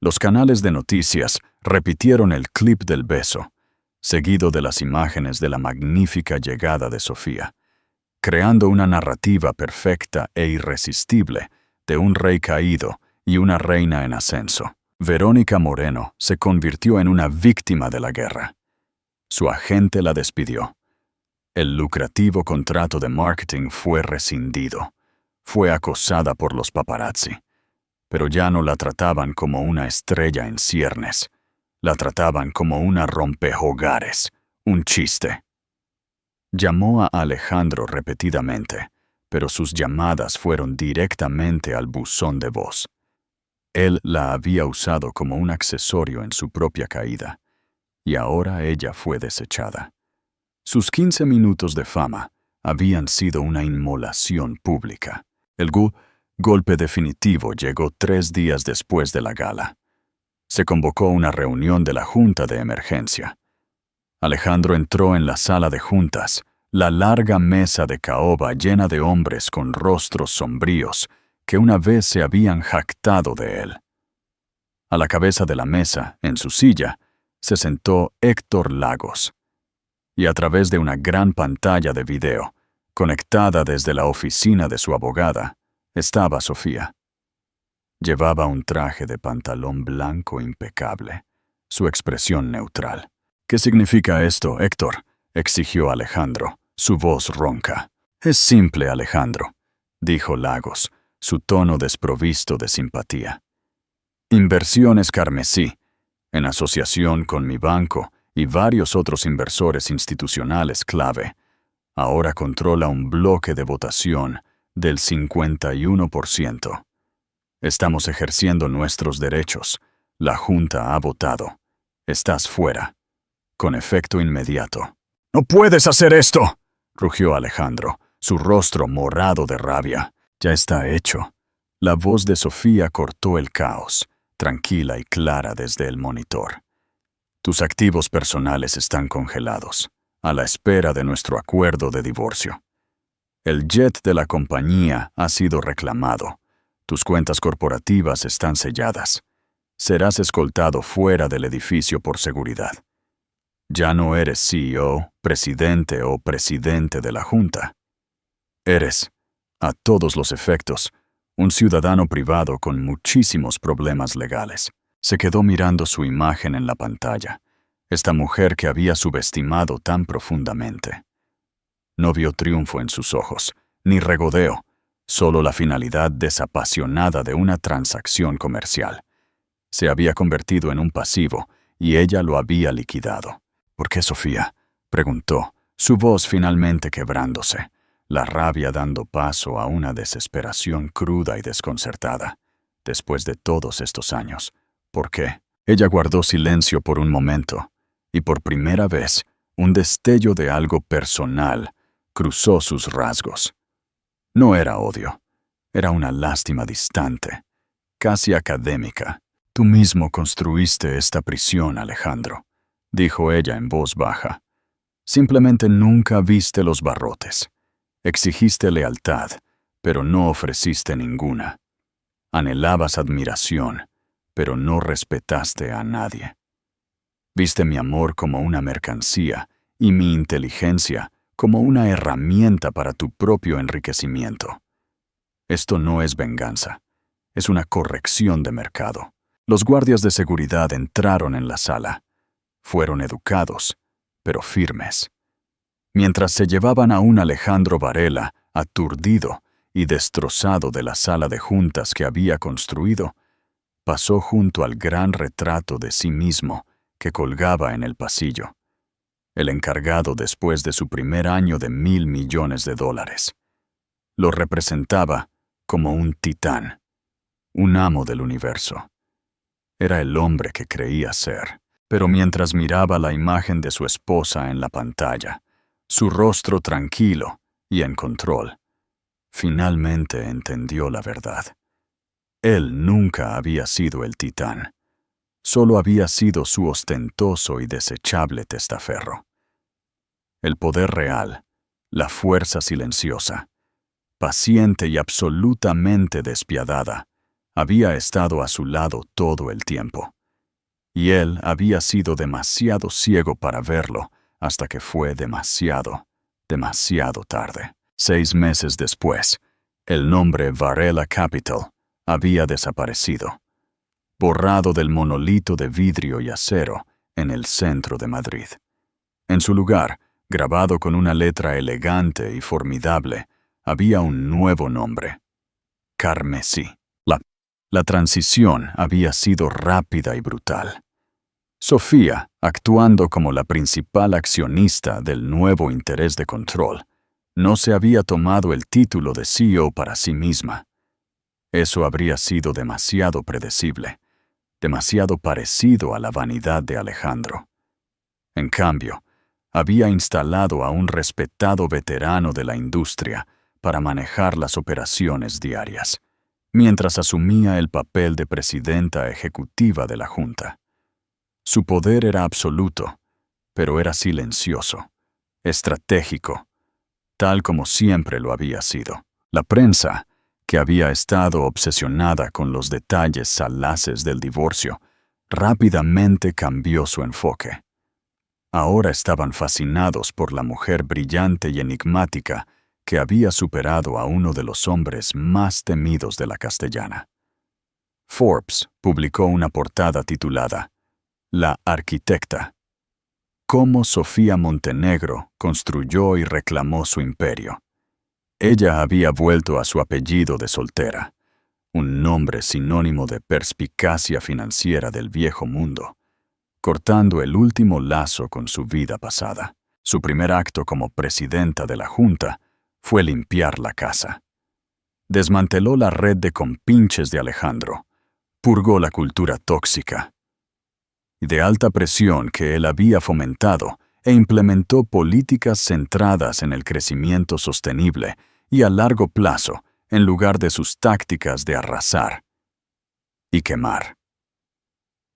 Los canales de noticias repitieron el clip del beso, seguido de las imágenes de la magnífica llegada de Sofía, creando una narrativa perfecta e irresistible de un rey caído y una reina en ascenso. Verónica Moreno se convirtió en una víctima de la guerra. Su agente la despidió. El lucrativo contrato de marketing fue rescindido. Fue acosada por los paparazzi. Pero ya no la trataban como una estrella en ciernes. La trataban como una rompehogares, un chiste. Llamó a Alejandro repetidamente, pero sus llamadas fueron directamente al buzón de voz. Él la había usado como un accesorio en su propia caída, y ahora ella fue desechada. Sus 15 minutos de fama habían sido una inmolación pública. El golpe definitivo llegó 3 días después de la gala. Se convocó una reunión de la Junta de Emergencia. Alejandro entró en la sala de juntas, la larga mesa de caoba llena de hombres con rostros sombríos que una vez se habían jactado de él. A la cabeza de la mesa, en su silla, se sentó Héctor Lagos, y a través de una gran pantalla de video, conectada desde la oficina de su abogada, estaba Sofía. Llevaba un traje de pantalón blanco impecable, su expresión neutral. «¿Qué significa esto, Héctor?», exigió Alejandro, su voz ronca. «Es simple, Alejandro», dijo Lagos, su tono desprovisto de simpatía. «Inversiones Carmesí, en asociación con mi banco y varios otros inversores institucionales clave, ahora controla un bloque de votación del 51%. Estamos ejerciendo nuestros derechos. La Junta ha votado. Estás fuera. Con efecto inmediato». «¡No puedes hacer esto!», rugió Alejandro, su rostro morado de rabia. «Ya está hecho». La voz de Sofía cortó el caos, tranquila y clara desde el monitor. «Tus activos personales están congelados, a la espera de nuestro acuerdo de divorcio. El jet de la compañía ha sido reclamado. Tus cuentas corporativas están selladas. Serás escoltado fuera del edificio por seguridad. Ya no eres CEO, presidente o presidente de la Junta. Eres, a todos los efectos, un ciudadano privado con muchísimos problemas legales». Se quedó mirando su imagen en la pantalla, esta mujer que había subestimado tan profundamente. No vio triunfo en sus ojos, ni regodeo, solo la finalidad desapasionada de una transacción comercial. Se había convertido en un pasivo, y ella lo había liquidado. «¿Por qué, Sofía?», preguntó, su voz finalmente quebrándose, la rabia dando paso a una desesperación cruda y desconcertada. «Después de todos estos años, ¿por qué?». Ella guardó silencio por un momento, y por primera vez, un destello de algo personal cruzó sus rasgos. No era odio, era una lástima distante, casi académica. «Tú mismo construiste esta prisión, Alejandro», dijo ella en voz baja. «Simplemente nunca viste los barrotes. Exigiste lealtad, pero no ofreciste ninguna. Anhelabas admiración, pero no respetaste a nadie. Viste mi amor como una mercancía y mi inteligencia como una herramienta para tu propio enriquecimiento. Esto no es venganza, es una corrección de mercado». Los guardias de seguridad entraron en la sala. Fueron educados, pero firmes. Mientras se llevaban a un Alejandro Varela, aturdido y destrozado de la sala de juntas que había construido, pasó junto al gran retrato de sí mismo que colgaba en el pasillo. El encargado después de su primer año de $1,000 millones. Lo representaba como un titán, un amo del universo. Era el hombre que creía ser, pero mientras miraba la imagen de su esposa en la pantalla, su rostro tranquilo y en control, finalmente entendió la verdad. Él nunca había sido el titán, solo había sido su ostentoso y desechable testaferro. El poder real, la fuerza silenciosa, paciente y absolutamente despiadada, había estado a su lado todo el tiempo. Y él había sido demasiado ciego para verlo hasta que fue demasiado tarde. 6 meses después, el nombre Varela Capital había desaparecido, borrado del monolito de vidrio y acero en el centro de Madrid. En su lugar, grabado con una letra elegante y formidable, había un nuevo nombre: Carmesí. La transición había sido rápida y brutal. Sofía, actuando como la principal accionista del nuevo interés de control, no se había tomado el título de CEO para sí misma. Eso habría sido demasiado predecible, demasiado parecido a la vanidad de Alejandro. En cambio, había instalado a un respetado veterano de la industria para manejar las operaciones diarias, mientras asumía el papel de presidenta ejecutiva de la Junta. Su poder era absoluto, pero era silencioso, estratégico, tal como siempre lo había sido. La prensa, que había estado obsesionada con los detalles salaces del divorcio, rápidamente cambió su enfoque. Ahora estaban fascinados por la mujer brillante y enigmática que había superado a uno de los hombres más temidos de la castellana. Forbes publicó una portada titulada La arquitecta. Cómo Sofía Montenegro construyó y reclamó su imperio. Ella había vuelto a su apellido de soltera, un nombre sinónimo de perspicacia financiera del viejo mundo, cortando el último lazo con su vida pasada. Su primer acto como presidenta de la Junta fue limpiar la casa. Desmanteló la red de compinches de Alejandro, purgó la cultura tóxica y de alta presión que él había fomentado e implementó políticas centradas en el crecimiento sostenible y a largo plazo en lugar de sus tácticas de arrasar y quemar.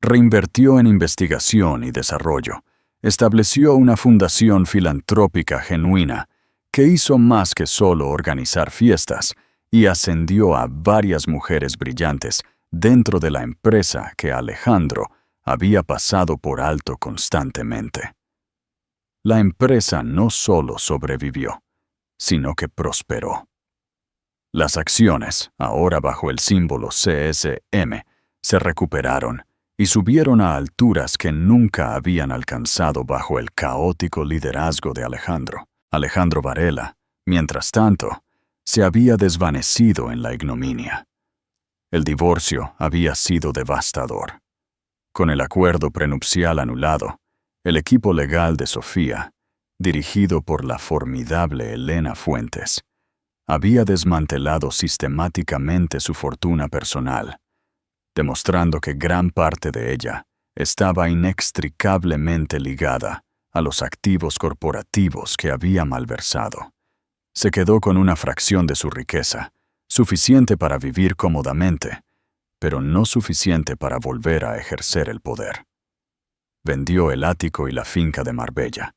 Reinvirtió en investigación y desarrollo, estableció una fundación filantrópica genuina que hizo más que solo organizar fiestas y ascendió a varias mujeres brillantes dentro de la empresa que Alejandro había pasado por alto constantemente. La empresa no solo sobrevivió, sino que prosperó. Las acciones, ahora bajo el símbolo CSM, se recuperaron y subieron a alturas que nunca habían alcanzado bajo el caótico liderazgo de Alejandro. Alejandro Varela, mientras tanto, se había desvanecido en la ignominia. El divorcio había sido devastador. Con el acuerdo prenupcial anulado, el equipo legal de Sofía, dirigido por la formidable Elena Fuentes, había desmantelado sistemáticamente su fortuna personal, demostrando que gran parte de ella estaba inextricablemente ligada a los activos corporativos que había malversado. Se quedó con una fracción de su riqueza, suficiente para vivir cómodamente, pero no suficiente para volver a ejercer el poder. Vendió el ático y la finca de Marbella.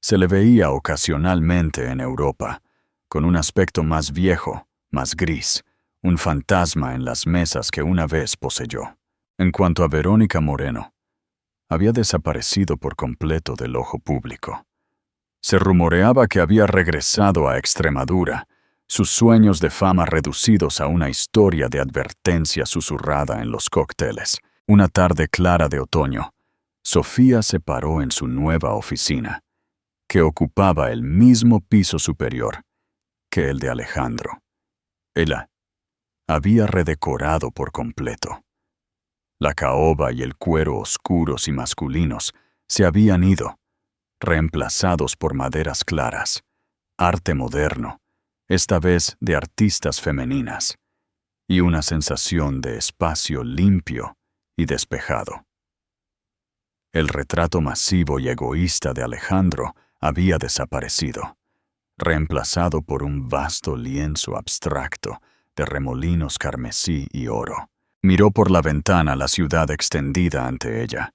Se le veía ocasionalmente en Europa, con un aspecto más viejo, más gris, un fantasma en las mesas que una vez poseyó. En cuanto a Verónica Moreno, había desaparecido por completo del ojo público. Se rumoreaba que había regresado a Extremadura, sus sueños de fama reducidos a una historia de advertencia susurrada en los cócteles. Una tarde clara de otoño, Sofía se paró en su nueva oficina, que ocupaba el mismo piso superior que el de Alejandro. Ella había redecorado por completo. La caoba y el cuero oscuros y masculinos se habían ido, reemplazados por maderas claras, arte moderno, esta vez de artistas femeninas, y una sensación de espacio limpio y despejado. El retrato masivo y egoísta de Alejandro había desaparecido, reemplazado por un vasto lienzo abstracto de remolinos carmesí y oro. Miró por la ventana la ciudad extendida ante ella.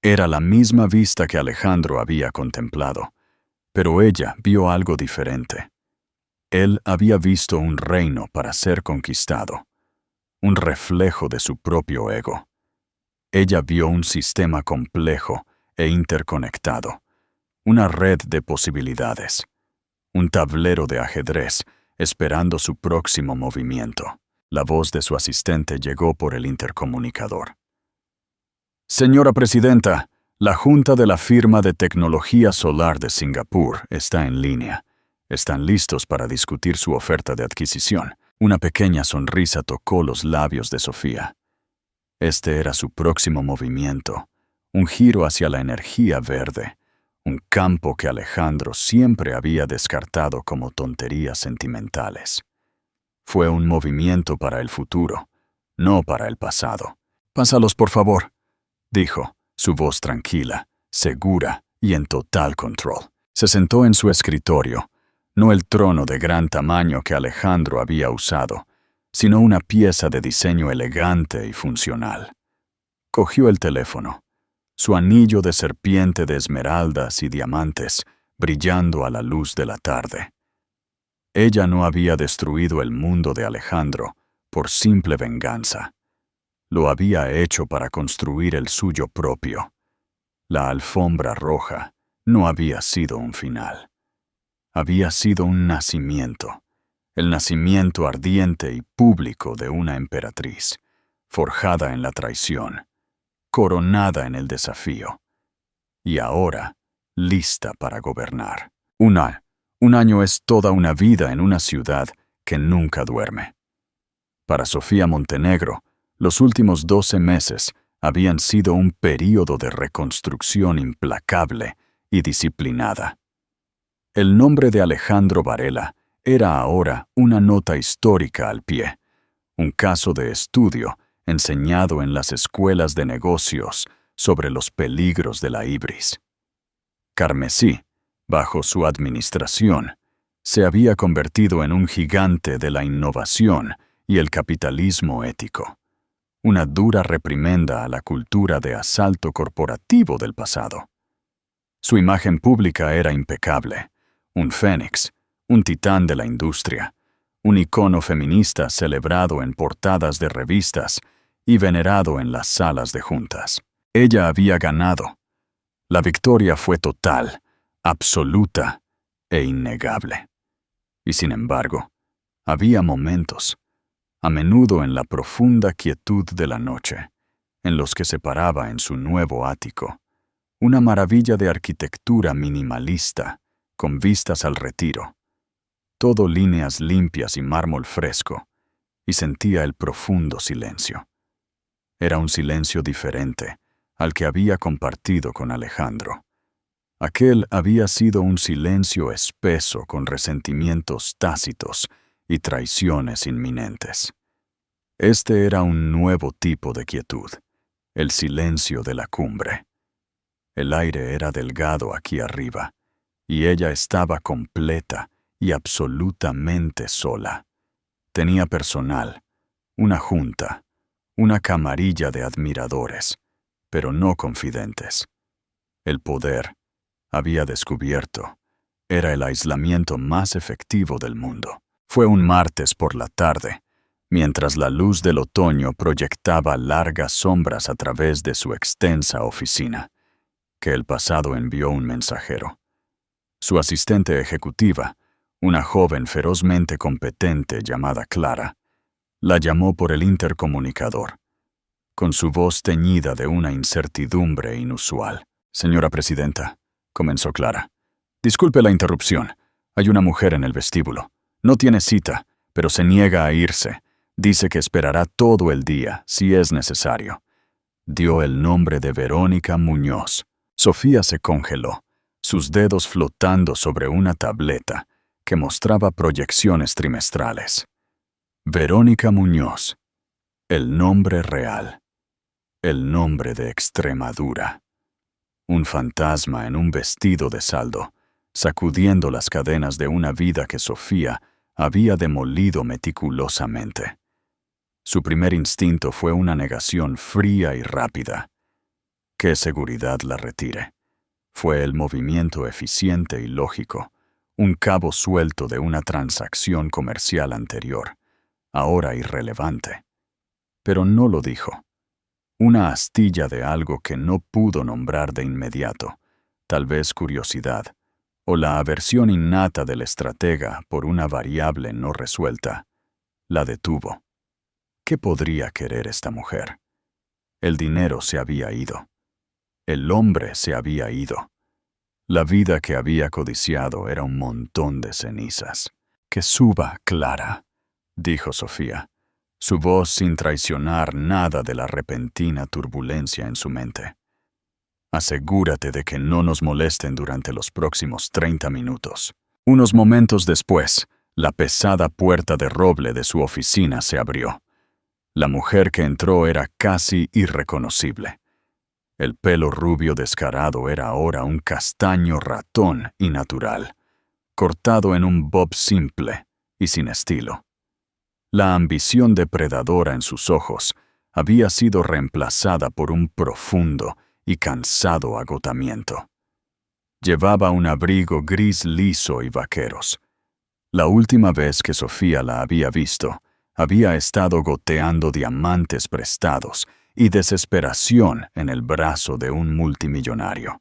Era la misma vista que Alejandro había contemplado, pero ella vio algo diferente. Él había visto un reino para ser conquistado, un reflejo de su propio ego. Ella vio un sistema complejo e interconectado, una red de posibilidades, un tablero de ajedrez esperando su próximo movimiento. La voz de su asistente llegó por el intercomunicador. Señora Presidenta, la Junta de la Firma de Tecnología Solar de Singapur está en línea. Están listos para discutir su oferta de adquisición. Una pequeña sonrisa tocó los labios de Sofía. Este era su próximo movimiento, un giro hacia la energía verde, un campo que Alejandro siempre había descartado como tonterías sentimentales. Fue un movimiento para el futuro, no para el pasado. «Pásalos, por favor», dijo, su voz tranquila, segura y en total control. Se sentó en su escritorio, no el trono de gran tamaño que Alejandro había usado, sino una pieza de diseño elegante y funcional. Cogió el teléfono, su anillo de serpiente de esmeraldas y diamantes brillando a la luz de la tarde. Ella no había destruido el mundo de Alejandro por simple venganza. Lo había hecho para construir el suyo propio. La alfombra roja no había sido un final. Había sido un nacimiento, el nacimiento ardiente y público de una emperatriz, forjada en la traición, coronada en el desafío. Y ahora, lista para gobernar. Un año es toda una vida en una ciudad que nunca duerme. Para Sofía Montenegro, los últimos 12 meses habían sido un período de reconstrucción implacable y disciplinada. El nombre de Alejandro Varela era ahora una nota histórica al pie, un caso de estudio enseñado en las escuelas de negocios sobre los peligros de la hibris. Carmesí, bajo su administración, se había convertido en un gigante de la innovación y el capitalismo ético, una dura reprimenda a la cultura de asalto corporativo del pasado. Su imagen pública era impecable, un fénix, un titán de la industria, un icono feminista celebrado en portadas de revistas y venerado en las salas de juntas. Ella había ganado. La victoria fue total, absoluta e innegable. Y sin embargo, había momentos, a menudo en la profunda quietud de la noche, en los que se paraba en su nuevo ático, una maravilla de arquitectura minimalista, con vistas al retiro, todo líneas limpias y mármol fresco, y sentía el profundo silencio. Era un silencio diferente al que había compartido con Alejandro. Aquel había sido un silencio espeso con resentimientos tácitos y traiciones inminentes. Este era un nuevo tipo de quietud, el silencio de la cumbre. El aire era delgado aquí arriba, y ella estaba completa y absolutamente sola. Tenía personal, una junta, una camarilla de admiradores, pero no confidentes. El poder, había descubierto, era el aislamiento más efectivo del mundo. Fue un martes por la tarde, mientras la luz del otoño proyectaba largas sombras a través de su extensa oficina, que el pasado envió un mensajero. Su asistente ejecutiva, una joven ferozmente competente llamada Clara, la llamó por el intercomunicador, con su voz teñida de una incertidumbre inusual. «Señora presidenta», comenzó Clara, «disculpe la interrupción. Hay una mujer en el vestíbulo. No tiene cita, pero se niega a irse. Dice que esperará todo el día, si es necesario». Dio el nombre de Verónica Muñoz. Sofía se congeló, sus dedos flotando sobre una tableta que mostraba proyecciones trimestrales. Verónica Muñoz, el nombre real, el nombre de Extremadura. Un fantasma en un vestido de saldo, sacudiendo las cadenas de una vida que Sofía había demolido meticulosamente. Su primer instinto fue una negación fría y rápida. ¿Qué seguridad la retire? Fue el movimiento eficiente y lógico, un cabo suelto de una transacción comercial anterior, ahora irrelevante. Pero no lo dijo. Una astilla de algo que no pudo nombrar de inmediato, tal vez curiosidad, o la aversión innata del estratega por una variable no resuelta, la detuvo. ¿Qué podría querer esta mujer? El dinero se había ido. El hombre se había ido. La vida que había codiciado era un montón de cenizas. «Que suba, Clara», dijo Sofía, su voz sin traicionar nada de la repentina turbulencia en su mente. «Asegúrate de que no nos molesten durante los próximos 30 minutos». Unos momentos después, la pesada puerta de roble de su oficina se abrió. La mujer que entró era casi irreconocible. El pelo rubio descarado era ahora un castaño ratón y natural, cortado en un bob simple y sin estilo. La ambición depredadora en sus ojos había sido reemplazada por un profundo y cansado agotamiento. Llevaba un abrigo gris liso y vaqueros. La última vez que Sofía la había visto, había estado goteando diamantes prestados y desesperación en el brazo de un multimillonario.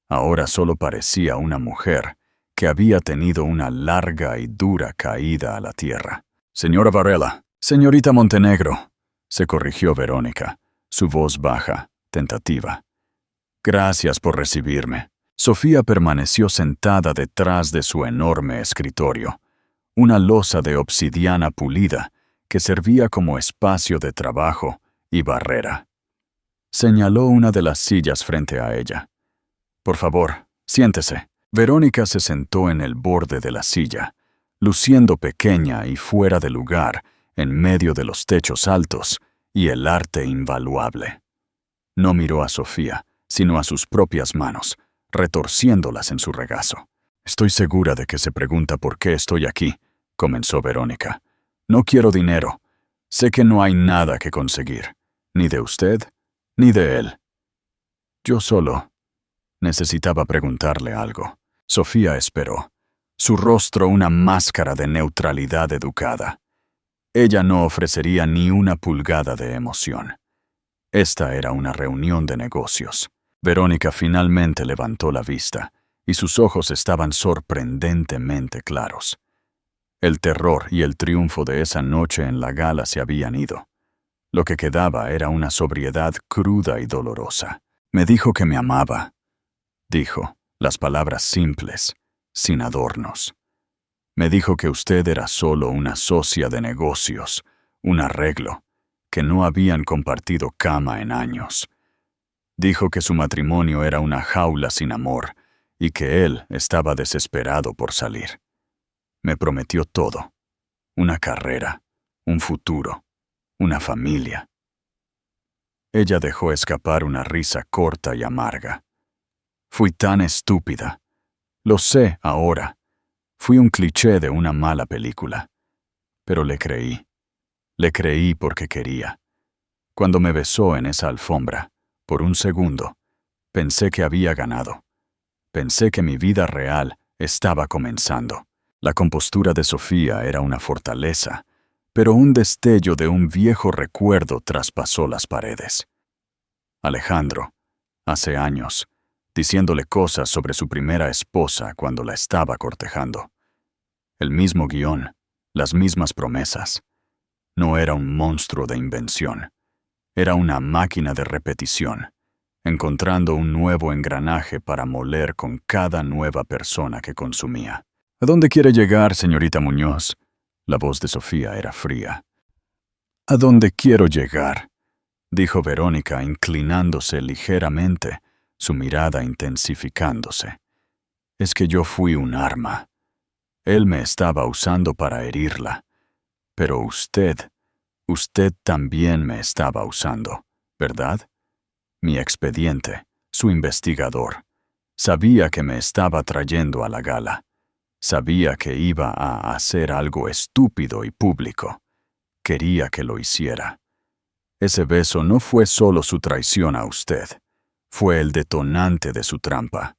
Ahora solo parecía una mujer que había tenido una larga y dura caída a la tierra. «Señora Varela, señorita Montenegro», se corrigió Verónica, su voz baja, Tentativa. Gracias por recibirme. Sofía permaneció sentada detrás de su enorme escritorio, una losa de obsidiana pulida que servía como espacio de trabajo y barrera. Señaló una de las sillas frente a ella. Por favor, siéntese. Verónica se sentó en el borde de la silla, luciendo pequeña y fuera de lugar en medio de los techos altos y el arte invaluable. No miró a Sofía, sino a sus propias manos, retorciéndolas en su regazo. Estoy segura de que se pregunta por qué estoy aquí, comenzó Verónica. No quiero dinero. Sé que no hay nada que conseguir, ni de usted, ni de él. Yo solo necesitaba preguntarle algo. Sofía esperó, su rostro una máscara de neutralidad educada. Ella no ofrecería ni una pulgada de emoción. Esta era una reunión de negocios. Verónica finalmente levantó la vista, y sus ojos estaban sorprendentemente claros. El terror y el triunfo de esa noche en la gala se habían ido. Lo que quedaba era una sobriedad cruda y dolorosa. Me dijo que me amaba, dijo, las palabras simples, sin adornos. Me dijo que usted era solo una socia de negocios, un arreglo, que no habían compartido cama en años. Dijo que su matrimonio era una jaula sin amor y que él estaba desesperado por salir. Me prometió todo, una carrera, un futuro, una familia. Ella dejó escapar una risa corta y amarga. Fui tan estúpida. Lo sé ahora. Fui un cliché de una mala película. Pero le creí. Le creí porque quería. Cuando me besó en esa alfombra, por un segundo, pensé que había ganado. Pensé que mi vida real estaba comenzando. La compostura de Sofía era una fortaleza, pero un destello de un viejo recuerdo traspasó las paredes. Alejandro, hace años, diciéndole cosas sobre su primera esposa cuando la estaba cortejando. El mismo guión, las mismas promesas. No era un monstruo de invención. Era una máquina de repetición, encontrando un nuevo engranaje para moler con cada nueva persona que consumía. ¿A dónde quiere llegar, señorita Muñoz? La voz de Sofía era fría. ¿A dónde quiero llegar?, dijo Verónica, inclinándose ligeramente, su mirada intensificándose. Es que yo fui un arma. Él me estaba usando para herirla. Pero usted también me estaba usando, ¿verdad? Mi expediente, su investigador, sabía que me estaba trayendo a la gala. Sabía que iba a hacer algo estúpido y público. Quería que lo hiciera. Ese beso no fue solo su traición a usted. Fue el detonante de su trampa.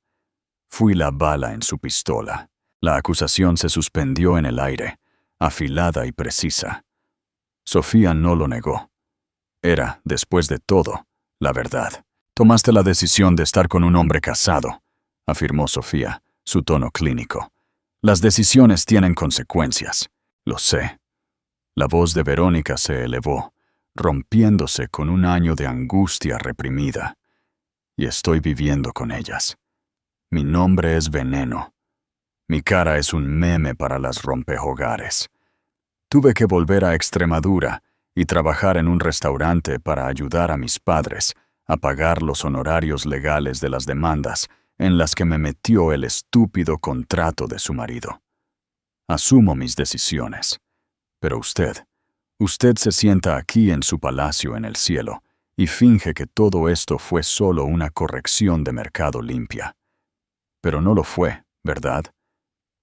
Fui la bala en su pistola. La acusación se suspendió en el aire, afilada y precisa. Sofía no lo negó. Era, después de todo, la verdad. Tomaste la decisión de estar con un hombre casado, afirmó Sofía, su tono clínico. Las decisiones tienen consecuencias. Lo sé. La voz de Verónica se elevó, rompiéndose con un año de angustia reprimida. Y estoy viviendo con ellas. Mi nombre es Veneno. Mi cara es un meme para las rompehogares. Tuve que volver a Extremadura y trabajar en un restaurante para ayudar a mis padres a pagar los honorarios legales de las demandas en las que me metió el estúpido contrato de su marido. Asumo mis decisiones. Pero usted se sienta aquí en su palacio en el cielo y finge que todo esto fue solo una corrección de mercado limpia. Pero no lo fue, ¿verdad?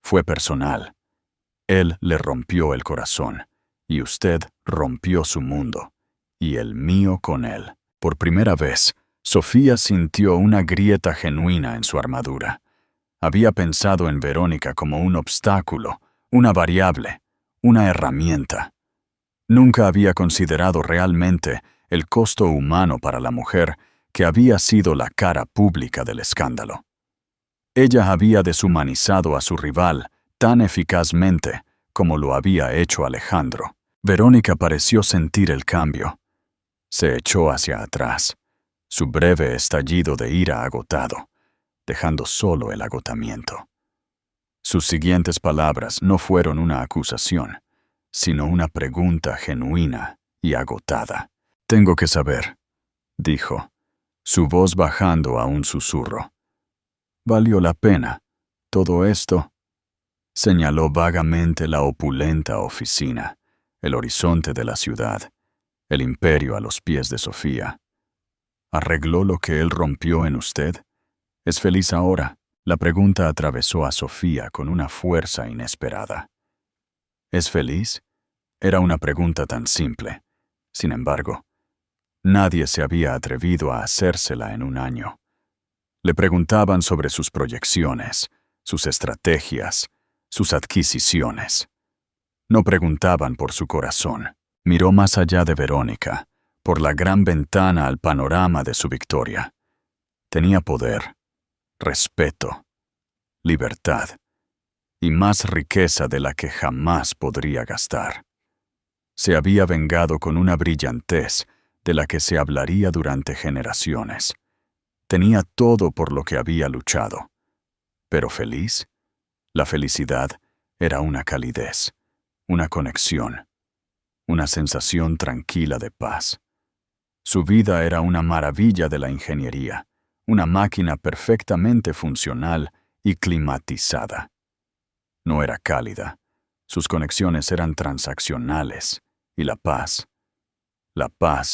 Fue personal. Él le rompió el corazón, y usted rompió su mundo, y el mío con él. Por primera vez, Sofía sintió una grieta genuina en su armadura. Había pensado en Verónica como un obstáculo, una variable, una herramienta. Nunca había considerado realmente el costo humano para la mujer que había sido la cara pública del escándalo. Ella había deshumanizado a su rival tan eficazmente como lo había hecho Alejandro. Verónica pareció sentir el cambio. Se echó hacia atrás. su breve estallido de ira agotado, dejando solo el agotamiento. Sus siguientes palabras no fueron una acusación, sino una pregunta genuina y agotada. «Tengo que saber», dijo, su voz bajando a un susurro. «¿Valió la pena todo esto?» Señaló vagamente la opulenta oficina, el horizonte de la ciudad, el imperio a los pies de Sofía. ¿Arregló lo que él rompió en usted? ¿Es feliz ahora? La pregunta atravesó a Sofía con una fuerza inesperada. ¿Es feliz? Era una pregunta tan simple. Sin embargo, nadie se había atrevido a hacérsela en un año. Le preguntaban sobre sus proyecciones, sus estrategias, sus adquisiciones. No preguntaban por su corazón. Miró más allá de Verónica, por la gran ventana al panorama de su victoria. Tenía poder, respeto, libertad y más riqueza de la que jamás podría gastar. Se había vengado con una brillantez de la que se hablaría durante generaciones. Tenía todo por lo que había luchado. Pero feliz, la felicidad era una calidez, una conexión, una sensación tranquila de paz. Su vida era una maravilla de la ingeniería, una máquina perfectamente funcional y climatizada. No era cálida, sus conexiones eran transaccionales, y la paz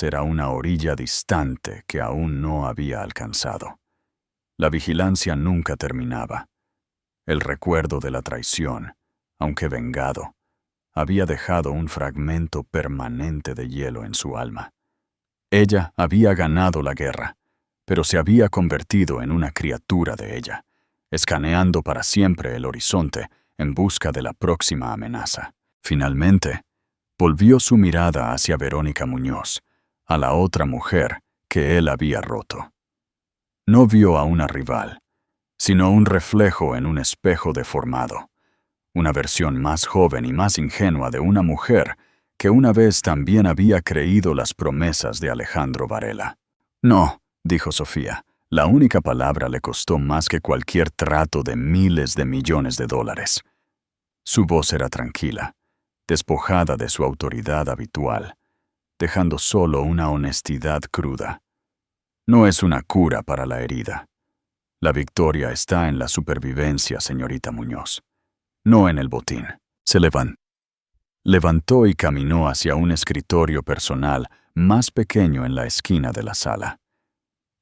era una orilla distante que aún no había alcanzado. La vigilancia nunca terminaba. El recuerdo de la traición, aunque vengado, había dejado un fragmento permanente de hielo en su alma. Ella había ganado la guerra, pero se había convertido en una criatura de ella, escaneando para siempre el horizonte en busca de la próxima amenaza. Finalmente, volvió su mirada hacia Verónica Muñoz, a la otra mujer que él había roto. No vio a una rival, sino un reflejo en un espejo deformado, una versión más joven y más ingenua de una mujer que una vez también había creído las promesas de Alejandro Varela. «No», dijo Sofía, la única palabra le costó más que cualquier trato de miles de millones de dólares. Su voz era tranquila, despojada de su autoridad habitual, dejando solo una honestidad cruda. «No es una cura para la herida. La victoria está en la supervivencia, señorita Muñoz, no en el botín». Se levantó y caminó hacia un escritorio personal más pequeño en la esquina de la sala.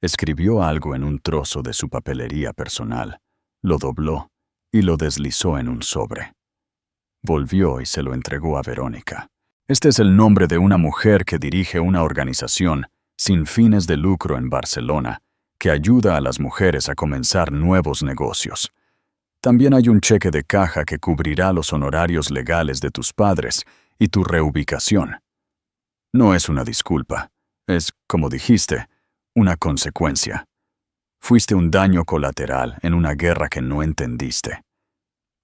Escribió algo en un trozo de su papelería personal, lo dobló y lo deslizó en un sobre. Volvió y se lo entregó a Verónica. «Este es el nombre de una mujer que dirige una organización sin fines de lucro en Barcelona que ayuda a las mujeres a comenzar nuevos negocios. También hay un cheque de caja que cubrirá los honorarios legales de tus padres y tu reubicación. No es una disculpa, es, como dijiste, una consecuencia. Fuiste un daño colateral en una guerra que no entendiste.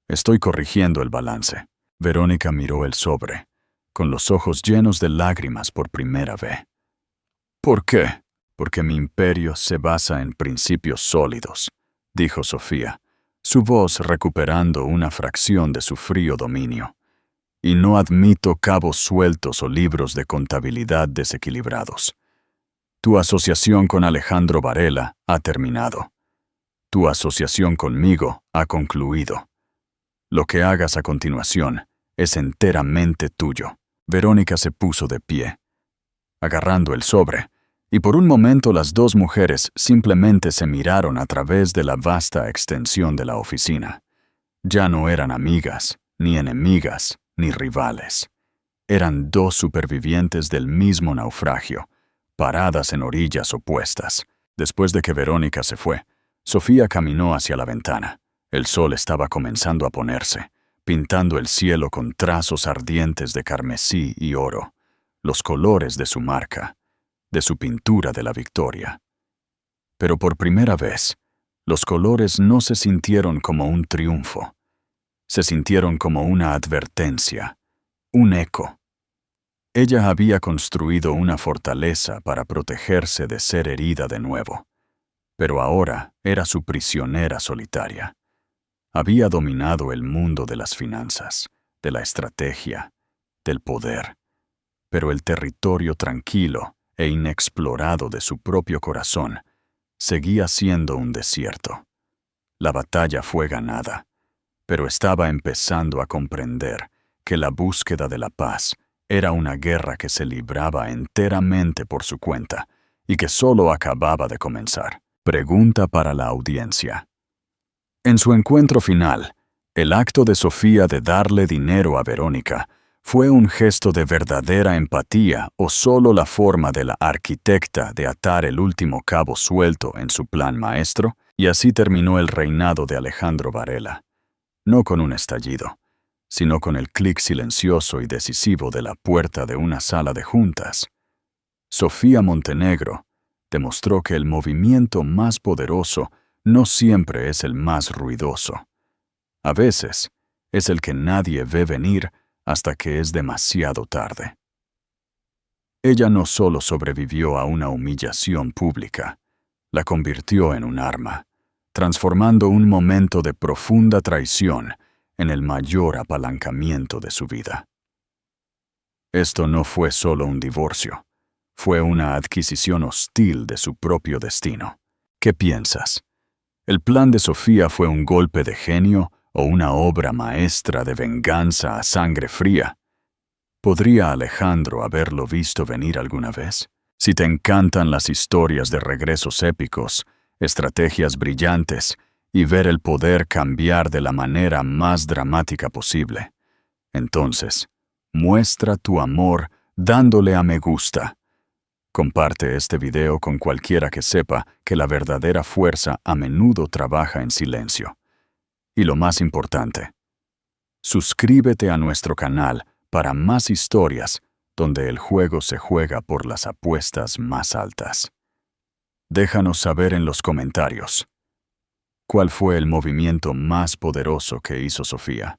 Estoy corrigiendo el balance». Verónica miró el sobre, con los ojos llenos de lágrimas por primera vez. «¿Por qué?» «Porque mi imperio se basa en principios sólidos», dijo Sofía, su voz recuperando una fracción de su frío dominio. «Y no admito cabos sueltos o libros de contabilidad desequilibrados. Tu asociación con Alejandro Varela ha terminado. Tu asociación conmigo ha concluido. Lo que hagas a continuación es enteramente tuyo». Verónica se puso de pie, agarrando el sobre, y por un momento las dos mujeres simplemente se miraron a través de la vasta extensión de la oficina. Ya no eran amigas, ni enemigas, ni rivales. Eran dos supervivientes del mismo naufragio, paradas en orillas opuestas. Después de que Verónica se fue, Sofía caminó hacia la ventana. El sol estaba comenzando a ponerse, pintando el cielo con trazos ardientes de carmesí y oro, los colores de su marca, de su pintura de la victoria. Pero por primera vez, los colores no se sintieron como un triunfo. Se sintieron como una advertencia, un eco. Ella había construido una fortaleza para protegerse de ser herida de nuevo, pero ahora era su prisionera solitaria. Había dominado el mundo de las finanzas, de la estrategia, del poder, pero el territorio tranquilo e inexplorado de su propio corazón seguía siendo un desierto. La batalla fue ganada, pero estaba empezando a comprender que la búsqueda de la paz era una guerra que se libraba enteramente por su cuenta y que solo acababa de comenzar. Pregunta para la audiencia. En su encuentro final, el acto de Sofía de darle dinero a Verónica ¿fue un gesto de verdadera empatía o solo la forma de la arquitecta de atar el último cabo suelto en su plan maestro? Y así terminó el reinado de Alejandro Varela, no con un estallido, sino con el clic silencioso y decisivo de la puerta de una sala de juntas. Sofía Montenegro demostró que el movimiento más poderoso no siempre es el más ruidoso. A veces es el que nadie ve venir hasta que es demasiado tarde. Ella no solo sobrevivió a una humillación pública, la convirtió en un arma, transformando un momento de profunda traición en el mayor apalancamiento de su vida. Esto no fue solo un divorcio, fue una adquisición hostil de su propio destino. ¿Qué piensas? ¿El plan de Sofía fue un golpe de genio o una obra maestra de venganza a sangre fría? ¿Podría Alejandro haberlo visto venir alguna vez? Si te encantan las historias de regresos épicos, estrategias brillantes y ver el poder cambiar de la manera más dramática posible, entonces, muestra tu amor dándole a me gusta. Comparte este video con cualquiera que sepa que la verdadera fuerza a menudo trabaja en silencio. Y lo más importante, suscríbete a nuestro canal para más historias donde el juego se juega por las apuestas más altas. Déjanos saber en los comentarios, ¿cuál fue el movimiento más poderoso que hizo Sofía?